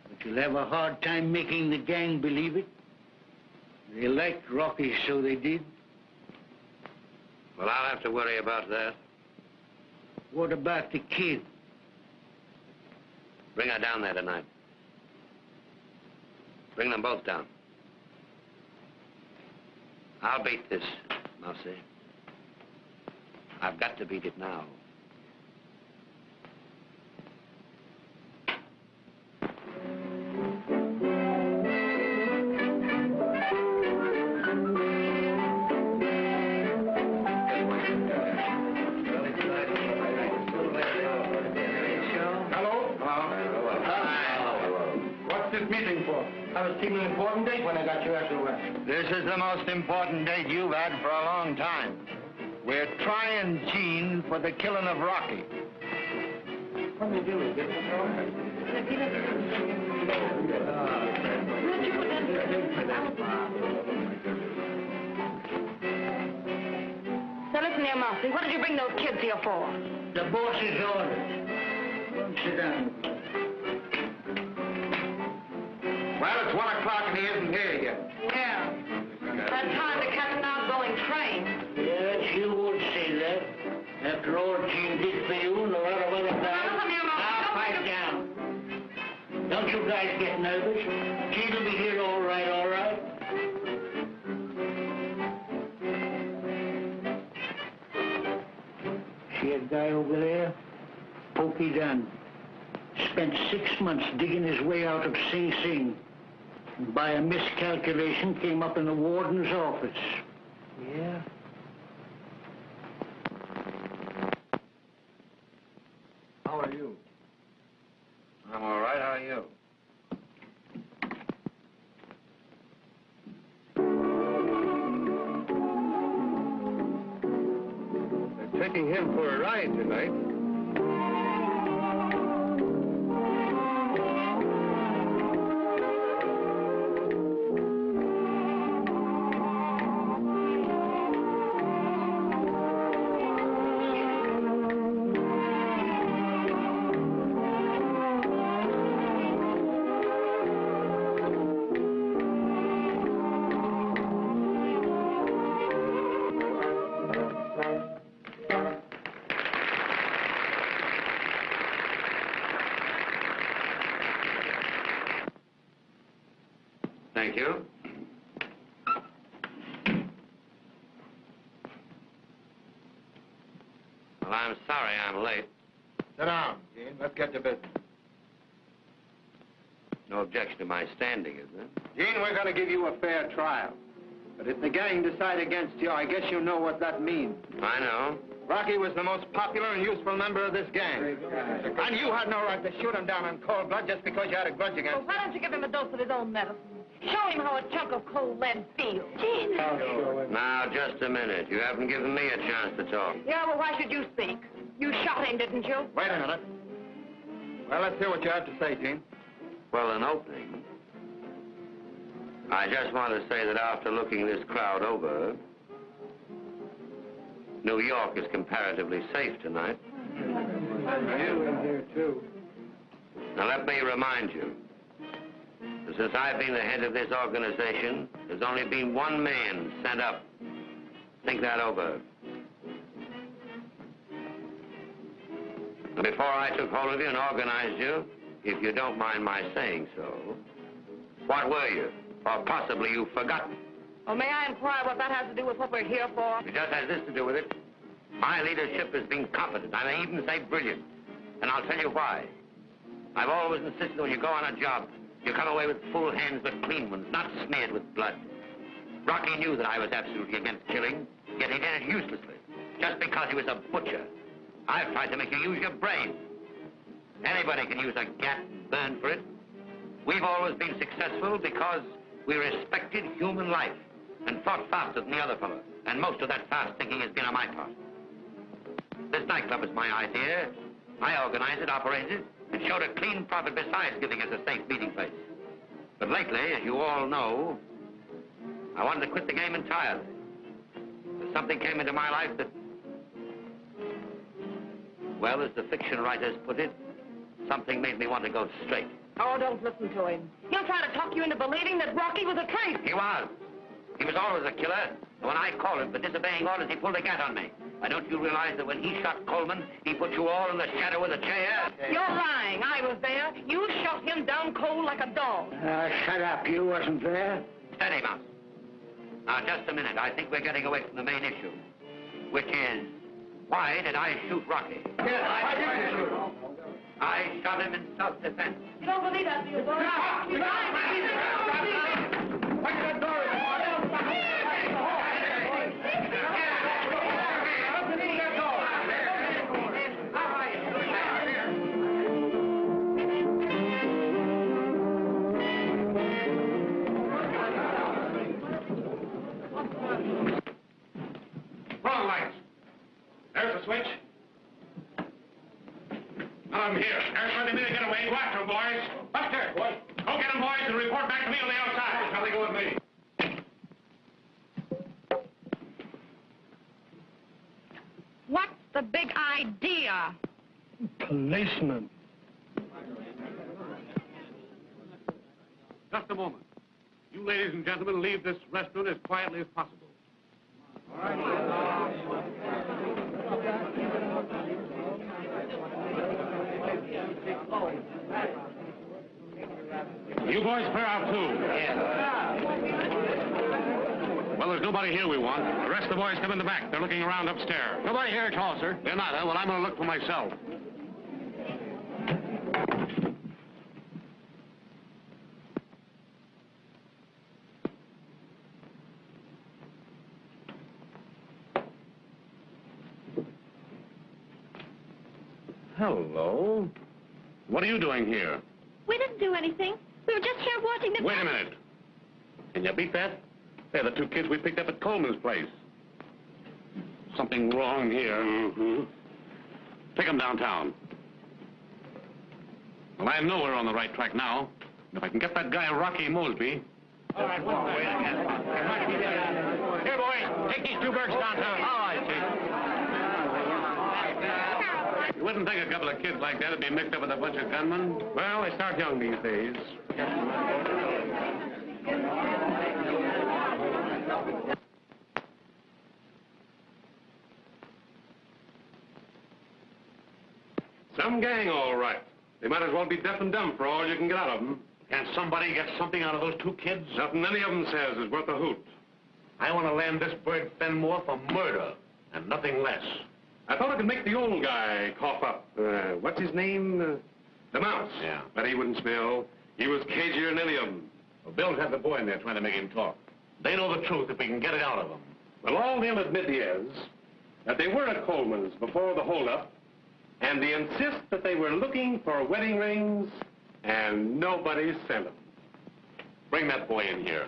S7: But you'll have a hard time making the gang believe it. They liked Rocky, so they did.
S1: Well, I'll have to worry about that.
S7: What about the kid?
S1: Bring her down there tonight. Bring them both down. I'll beat this, Mousy. I've got to beat it now.
S2: I was keeping an important date when I got you after arrest. This is the most important date you've had for a long time. We're trying Gene for the killing of Rocky. What are you doing?
S6: So listen here, Mousy. What did you bring those kids here for?
S7: The boss's orders. Come sit down.
S2: Well, it's 1 o'clock and he isn't here yet.
S6: Yeah. That time to catch an outgoing train.
S7: Yes, you would say that. After all Gene did for you and a lot of other guys. Now, pipe down. Don't you guys get nervous. Gene will be here all right, all right. See that guy over there? Pokey Dunn. Spent 6 months digging his way out of Sing Sing. And by a miscalculation, came up in the warden's office. Yeah?
S2: How are you?
S1: I'm all right. How are you?
S2: They're taking him for a ride tonight.
S1: Thank you. Well, I'm sorry I'm late.
S2: Sit down, Gene. Let's get to business.
S1: No objection to my standing, is there?
S2: Gene, we're going to give you a fair trial. But if the gang decide against you, I guess you know what that means.
S1: I know.
S2: Rocky was the most popular and useful member of this gang. And you had no right to shoot him down in cold blood just because you had a grudge against him.
S6: Well, why don't you give him a dose of his own medicine? Show him how a chunk of cold lead feels.
S4: Gene.
S1: Now, just a minute. You haven't given me a chance to talk.
S6: Yeah, well, why should you speak? You shot him, didn't you?
S2: Wait a minute. Well, let's hear what you have to say, Gene.
S1: Well, an opening. I just want to say that after looking this crowd over, New York is comparatively safe tonight.
S2: You in here, too.
S1: Now, let me remind you, that since I've been the head of this organization, there's only been one man sent up. Think that over. And before I took hold of you and organized you, if you don't mind my saying so, what were you? Or possibly you've forgotten.
S6: Well, may I inquire what that has to do with what we're here for?
S1: It just has this to do with it. My leadership has been competent. I may even say brilliant. And I'll tell you why. I've always insisted when you go on a job, you come away with full hands but clean ones, not smeared with blood. Rocky knew that I was absolutely against killing, yet he did it uselessly, just because he was a butcher. I've tried to make you use your brain.
S5: Anybody can use a gat and burn for it. We've always been successful because we respected human life and thought faster than the other fellow. And most of that fast thinking has been on my part. This nightclub is my idea. I organized it, operated it, and showed a clean profit besides giving us a safe meeting place. But lately, as you all know, I wanted to quit the game entirely. Something came into my life that, well, as the fiction writers put it, something made me want to go straight.
S6: Oh, don't listen to him. He'll try to talk you into believing that Rocky was a traitor.
S5: He was. He was always a killer. And when I called him for disobeying orders, he pulled a gat on me. Why, don't you realize that when he shot Coleman, he put you all in the shadow of the chair?
S6: You're lying. I was there. You shot him down cold like a dog.
S7: Shut up. You wasn't there.
S5: Steady, Mouse. Now, just a minute. I think we're getting away from the main issue, which is, why did I shoot Rocky?
S2: Yes, why did you shoot him?
S5: I shot him in self-defense.
S6: You don't believe that, do you, boy? You
S9: Wrong lights. There's the switch. I'm here. There's where they made a getaway. Go after them, boys. Upstairs, boys. Go get them, boys, and report back to me on the outside. Shall they go with me?
S6: What's the big idea?
S9: Policeman. Just a moment. You ladies and gentlemen leave this restaurant as quietly as possible. You boys clear out too.
S5: Yeah.
S9: Well, there's nobody here we want. The rest of the boys come in the back. They're looking around upstairs. Nobody here at all, sir. They're not, huh? Well, I'm going to look for myself. Hello. What are you doing here?
S4: We didn't do anything. We were just here watching the...
S9: Wait a minute. Can you beat that? They're the two kids we picked up at Coleman's place. Something wrong here. Mm-hmm. Take them downtown. Well, I know we're on the right track now. If I can get that guy Rocky Mosby...
S3: All right, wait again. Here, boys, take these two birds downtown. All right,
S9: You wouldn't think a couple of kids like that would be mixed up with a bunch of gunmen? Well, they start young these days. Some gang, all right. They might as well be deaf and dumb for all you can get out of them. Can't somebody get something out of those two kids? Nothing any of them says is worth a hoot. I want to land this bird Fenmore for murder, and nothing less. I thought I could make the old guy cough up. What's his name? The Mouse. Yeah. But he wouldn't spill. He was cagier than any of them. Well, Bill's had the boy in there trying to make him talk. They know the truth if we can get it out of them. Well, all they'll admit is that they were at Coleman's before the holdup, and they insist that they were looking for wedding rings, and nobody sent them. Bring that boy in here.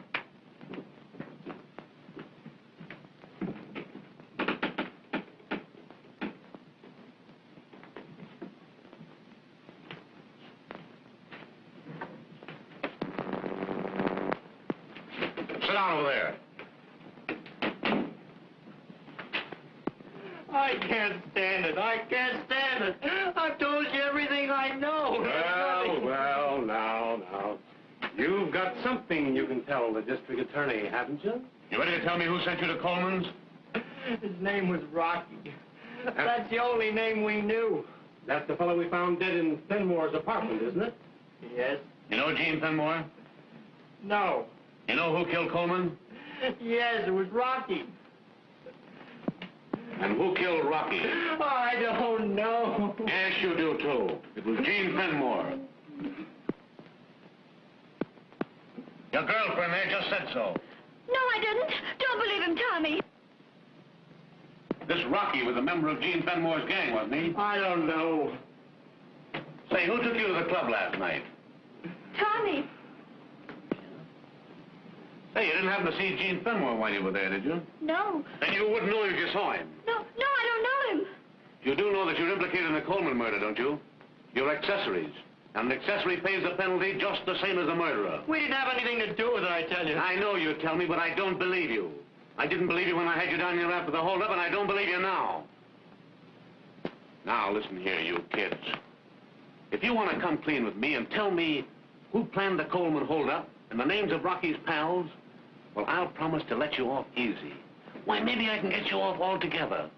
S9: Sit down over there.
S3: I can't stand it. I can't stand it. I've told you everything I know.
S9: Well, now. You've got something you can tell the district attorney, haven't you? You ready to tell me who sent you to Coleman's?
S3: His name was Rocky. That's the only name we knew.
S9: That's the fellow we found dead in Fenmore's apartment, isn't it?
S3: Yes.
S9: You know Gene Fenmore?
S3: No.
S9: You know who killed Coleman?
S3: Yes, it was Rocky.
S9: And who killed Rocky?
S3: I don't know.
S9: Yes, you do, too. It was Gene Fenmore. Your girlfriend there just said so.
S4: No, I didn't. Don't believe him, Tommy.
S9: This Rocky was a member of Gene Fenmore's gang, wasn't he?
S3: I don't know.
S9: Say, who took you to the club last night?
S4: Tommy.
S9: Hey, you didn't happen to see Gene Fenmore while you were there, did you?
S4: No.
S9: Then you wouldn't know if you saw him.
S4: No, I don't know him.
S9: You do know that you're implicated in the Coleman murder, don't you? You're accessories. And an accessory pays the penalty just the same as a murderer.
S3: We didn't have anything to do with it, I tell you.
S9: I know you tell me, but I don't believe you. I didn't believe you when I had you down here after the holdup, and I don't believe you now. Now, listen here, you kids. If you want to come clean with me and tell me who planned the Coleman holdup and the names of Rocky's pals, well, I'll promise to let you off easy. Why, maybe I can get you off altogether.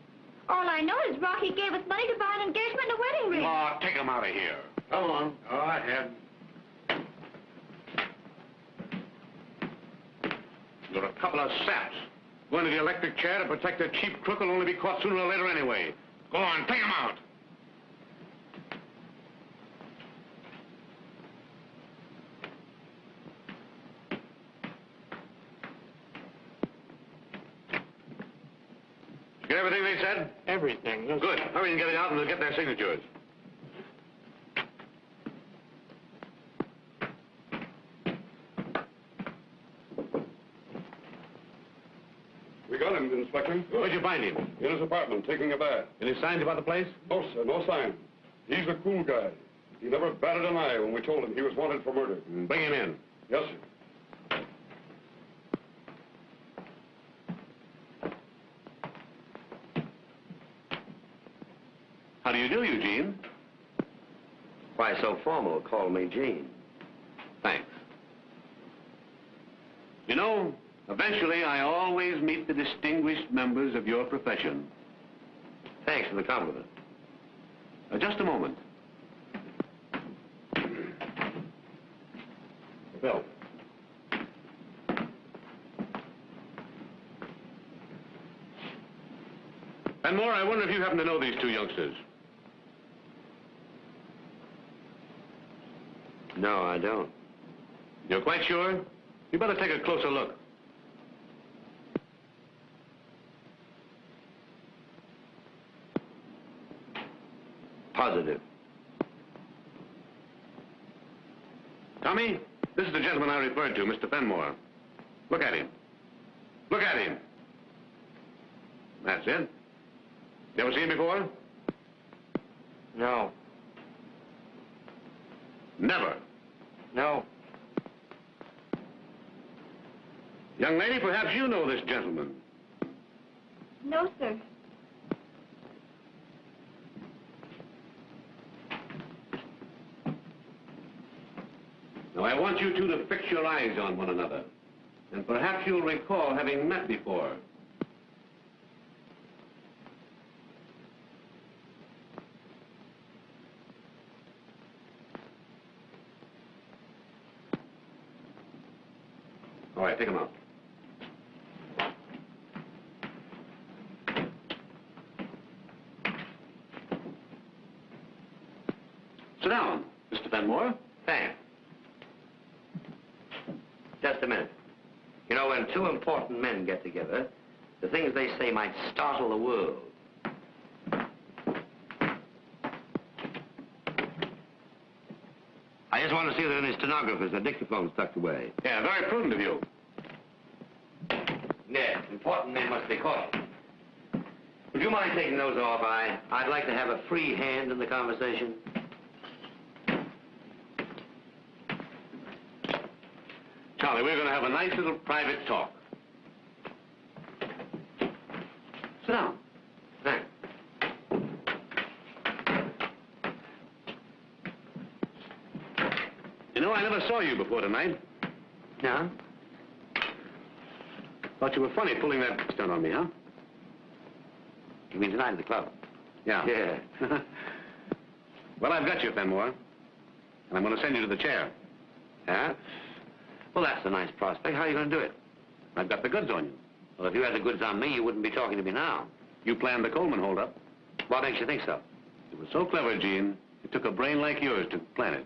S4: All I know is Rocky gave us money to buy an engagement and a wedding ring.
S9: Oh, take him out of here. Come on. Go ahead. You're a couple of saps. Going to the electric chair to protect a cheap crook will only be caught sooner or later anyway. Go on, take him out. Get everything they said?
S3: Everything.
S9: Good. Hurry and get it out and we'll get their signatures.
S11: We got him, Inspector.
S9: Where'd you find him?
S11: In his apartment, taking a bath.
S9: Any signs about the place?
S11: No, sir, no sign. He's a cool guy. He never batted an eye when we told him he was wanted for murder.
S9: Bring him in.
S11: Yes, sir.
S9: How do you do, Eugene?
S1: Why so formal? Call me Gene.
S9: Thanks. You know, eventually I always meet the distinguished members of your profession.
S1: Thanks for the compliment.
S9: Just a moment. Bill. And more, I wonder if you happen to know these two youngsters.
S1: No, I don't.
S9: You're quite sure? You better take a closer look.
S1: Positive.
S9: Tommy, this is the gentleman I referred to, Mr. Fenmore. Look at him. Look at him. That's it. You ever seen him before?
S3: No.
S9: Never.
S3: No.
S9: Young lady, perhaps you know this gentleman.
S4: No, sir.
S9: Now, I want you two to fix your eyes on one another. And perhaps you'll recall having met before. All right, take him out. Sit down, Mr. Fenmore.
S1: Thanks. Just a minute. You know, when two important men get together, the things they say might startle the world. I just want to see that in his stenographers, the dictaphone's tucked away.
S9: Yeah, very prudent of you.
S1: Yes, important men must be caught. Would you mind taking those off? I'd like to have a free hand in the conversation.
S9: Charlie, we're going to have a nice little private talk. Sit down.
S1: Thanks.
S9: You know, I never saw you before tonight.
S1: Yeah?
S9: Thought you were funny pulling that stunt on me, huh?
S1: You mean tonight at the club?
S9: Yeah.
S1: Yeah.
S9: Well, I've got you, Fenmore. And I'm going to send you to the chair.
S1: Yeah? Well, that's a nice prospect. How are you going to do it?
S9: I've got the goods on you.
S1: Well, if you had the goods on me, you wouldn't be talking to me now.
S9: You planned the Coleman holdup.
S1: What makes you think so?
S9: It was so clever, Gene. It took a brain like yours to plan it.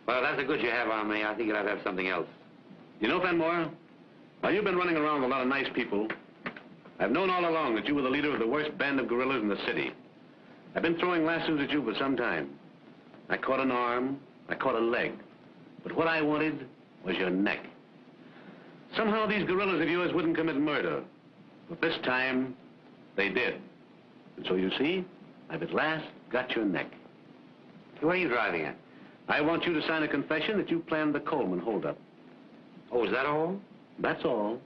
S1: Well, if that's the goods you have on me, I think you'll have to have something else.
S9: You know, Fenmore, while you've been running around with a lot of nice people, I've known all along that you were the leader of the worst band of guerrillas in the city. I've been throwing lassos at you for some time. I caught an arm, I caught a leg. But what I wanted was your neck. Somehow these guerrillas of yours wouldn't commit murder. But this time, they did. And so you see, I've at last got your neck.
S1: Where are you driving at?
S9: I want you to sign a confession that you planned the Coleman holdup.
S1: Oh, is that all?
S9: That's all.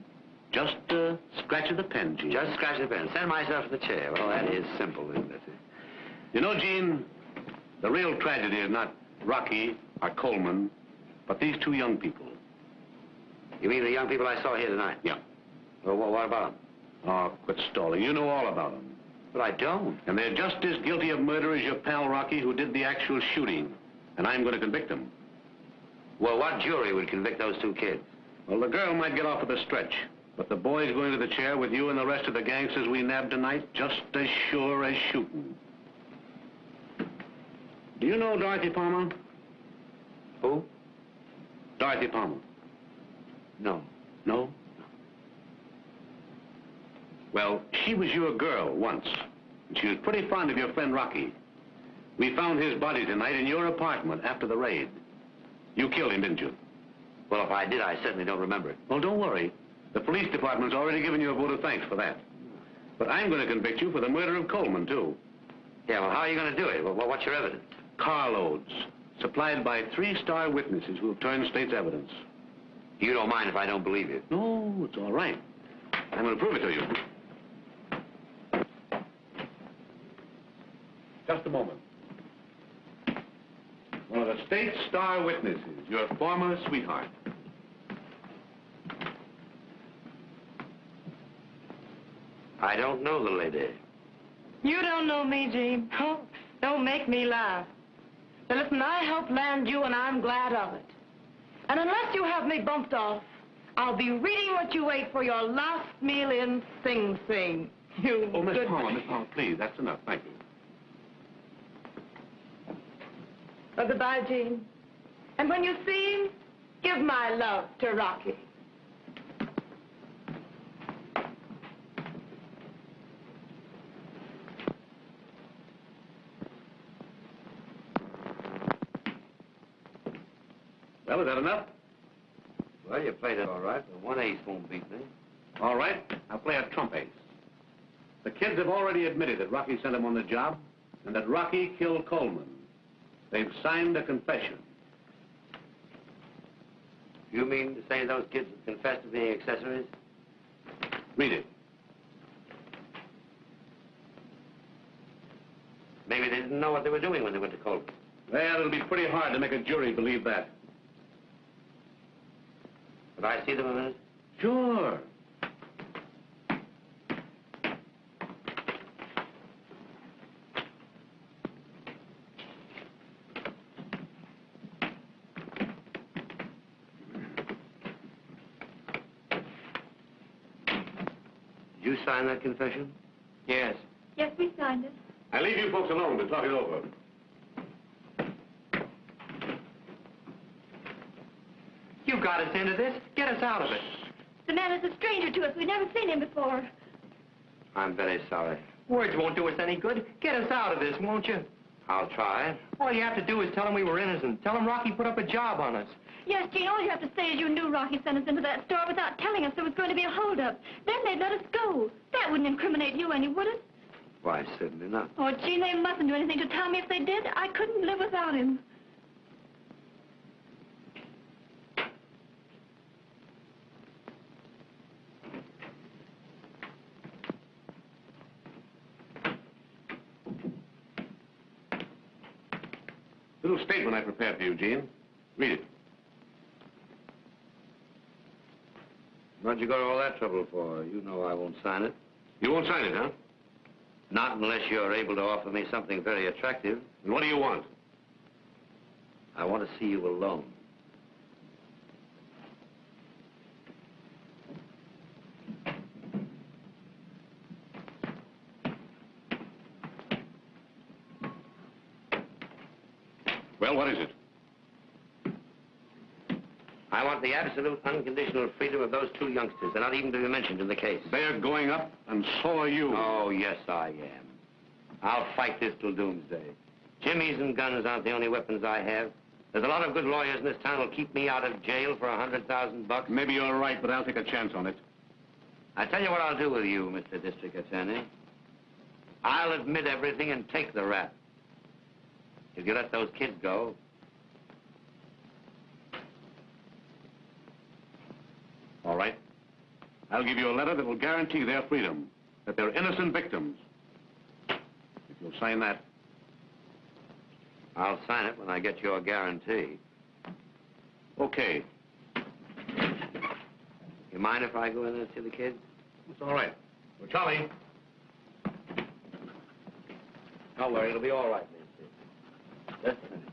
S9: Just a scratch of the pen, Gene.
S1: Just scratch the pen. Send myself to the chair. Well, that is simple, isn't it?
S9: You know, Gene, the real tragedy is not Rocky or Coleman, but these two young people.
S1: You mean the young people I saw here tonight?
S9: Yeah.
S1: Well, what about them?
S9: Oh, quit stalling. You know all about them.
S1: But I don't.
S9: And they're just as guilty of murder as your pal Rocky, who did the actual shooting. And I'm going to convict them.
S1: Well, what jury would convict those two kids?
S9: Well, the girl might get off with a stretch. But the boy's going to the chair with you and the rest of the gangsters we nabbed tonight, just as sure as shooting. Do you know Dorothy Palmer?
S1: Who?
S9: Dorothy Palmer.
S1: No.
S9: No? Well, she was your girl once. And she was pretty fond of your friend Rocky. We found his body tonight in your apartment after the raid. You killed him, didn't you?
S1: Well, if I did, I certainly don't remember it.
S9: Well, don't worry. The police department's already given you a vote of thanks for that. But I'm going to convict you for the murder of Coleman, too.
S1: Yeah, well, how are you going to do it? Well, what's your evidence?
S9: Carloads, supplied by 3-star witnesses who have turned state's evidence.
S1: You don't mind if I don't believe you?
S9: No, it's all right. I'm going to prove it to you. Just a moment. One of the state's star witnesses, your former sweetheart.
S1: I don't know the lady.
S6: You don't know me, Gene. Oh, don't make me laugh. Now, listen, I helped land you, and I'm glad of it. And unless you have me bumped off, I'll be reading what you ate for your last meal in Sing Sing. You
S9: Oh, Miss
S6: good...
S9: Palmer, please, that's enough. Thank you.
S6: Well, goodbye, Gene. And when you see him, give my love to Rocky.
S9: Well, is that enough?
S1: Well, you played it all right, but 1 ace won't beat me.
S9: All right, I'll play a trump ace. The kids have already admitted that Rocky sent them on the job and that Rocky killed Coleman. They've signed a confession.
S1: You mean to say those kids have confessed to being accessories?
S9: Read it.
S1: Maybe they didn't know what they were doing when they went to Coleman.
S9: Well, it'll be pretty hard to make a jury believe that.
S1: Could I see them a minute?
S9: Sure.
S1: Did you sign that confession?
S3: Yes.
S4: Yes, we signed it.
S9: I leave you folks alone to talk it over.
S3: You got us into this. Get us out of it.
S4: The man is a stranger to us. We've never seen him before.
S1: I'm very sorry.
S3: Words won't do us any good. Get us out of this, won't you?
S1: I'll try.
S3: All you have to do is tell him we were innocent. Tell him Rocky put up a job on us.
S4: Yes, Gene, all you have to say is you knew Rocky sent us into that store without telling us there was going to be a holdup. Then they'd let us go. That wouldn't incriminate you any, would it?
S1: Why, certainly not.
S4: Oh, Gene, they mustn't do anything to tell me if they did. I couldn't live without him.
S9: Little statement I prepared for you, Gene. Read it.
S1: What'd you go to all that trouble for? You know I won't sign it.
S9: You won't sign it, huh?
S1: Not unless you're able to offer me something very attractive.
S9: And what do you want?
S1: I want to see you alone.
S9: Well, what is it?
S1: I want the absolute unconditional freedom of those two youngsters. They're not even to be mentioned in the case.
S9: They're going up, and so are you.
S1: Oh, yes, I am. I'll fight this till doomsday. Jimmies and guns aren't the only weapons I have. There's a lot of good lawyers in this town who'll keep me out of jail for $100,000.
S9: Maybe you're right, but I'll take a chance on it.
S1: I tell you what I'll do with you, Mr. District Attorney. I'll admit everything and take the rap. If you let those kids go.
S9: All right. I'll give you a letter that will guarantee their freedom, that they're innocent victims. If you'll sign that.
S1: I'll sign it when I get your guarantee.
S9: Okay.
S1: You mind if I go in there and see the kids?
S9: It's all right. Well, Charlie.
S1: Don't worry, it'll be all right, Nancy. Just a minute.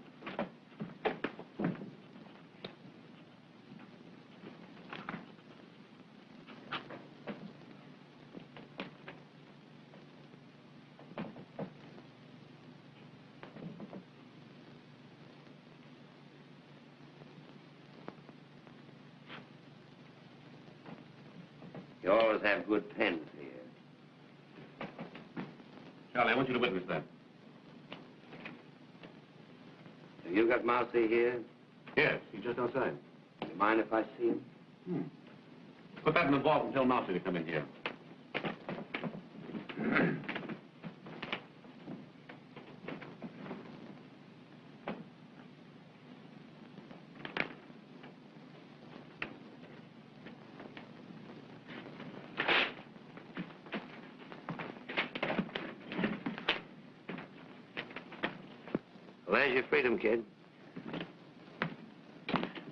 S1: You always have good pens here.
S9: Charlie, I want you to witness that.
S1: Have you got Mousy here?
S9: Yes, he's just outside.
S1: Do you mind if I see him?
S9: Put that in the vault and tell Mousy to come in here.
S1: Well, there's your freedom, kid.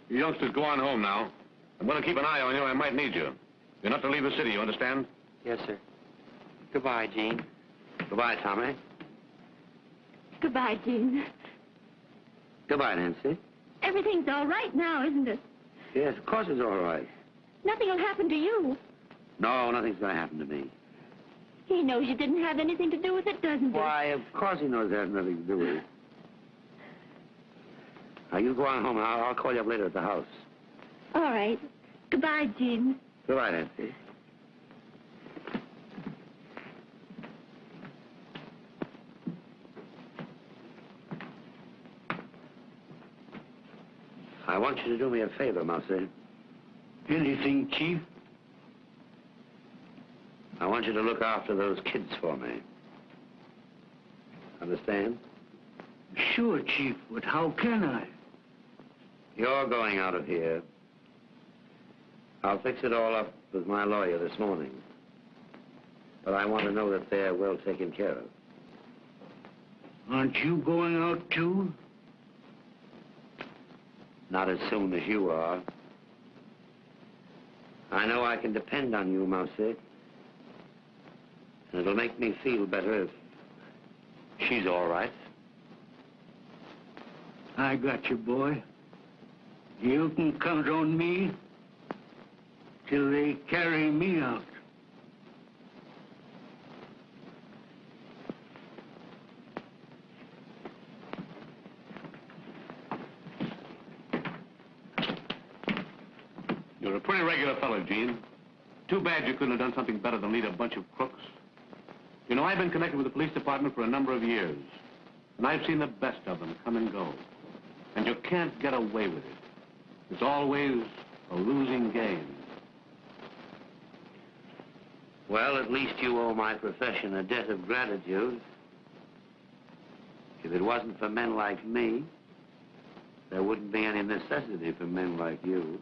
S9: You youngsters go on home now. I'm going to keep an eye on you. I might need you. You're not to leave the city, you understand?
S3: Yes, sir. Goodbye, Gene.
S1: Goodbye, Tommy.
S4: Goodbye, Gene.
S1: Goodbye, Nancy.
S4: Everything's all right now, isn't it?
S1: Yes, of course it's all right.
S4: Nothing will happen to you.
S1: No, nothing's going to happen to me.
S4: He knows you didn't have anything to do with it, doesn't he?
S1: Why, of course he knows it has nothing to do with it. Now, you go on home, and I'll call you up later at the house.
S4: All right. Goodbye, Gene.
S1: Goodbye, Nancy. I want you to do me a favor, Mousy.
S7: Anything, Chief?
S1: I want you to look after those kids for me. Understand?
S7: Sure, Chief, but how can I?
S1: You're going out of here. I'll fix it all up with my lawyer this morning. But I want to know that they're well taken care of.
S7: Aren't you going out, too?
S1: Not as soon as you are. I know I can depend on you, Mousy. And it'll make me feel better if she's all right.
S7: I got you, boy. You can count on me till they carry me out.
S9: You're a pretty regular fellow, Gene. Too bad you couldn't have done something better than lead a bunch of crooks. You know, I've been connected with the police department for a number of years, and I've seen the best of them come and go. And you can't get away with it. It's always a losing game.
S1: Well, at least you owe my profession a debt of gratitude. If it wasn't for men like me, there wouldn't be any necessity for men like you.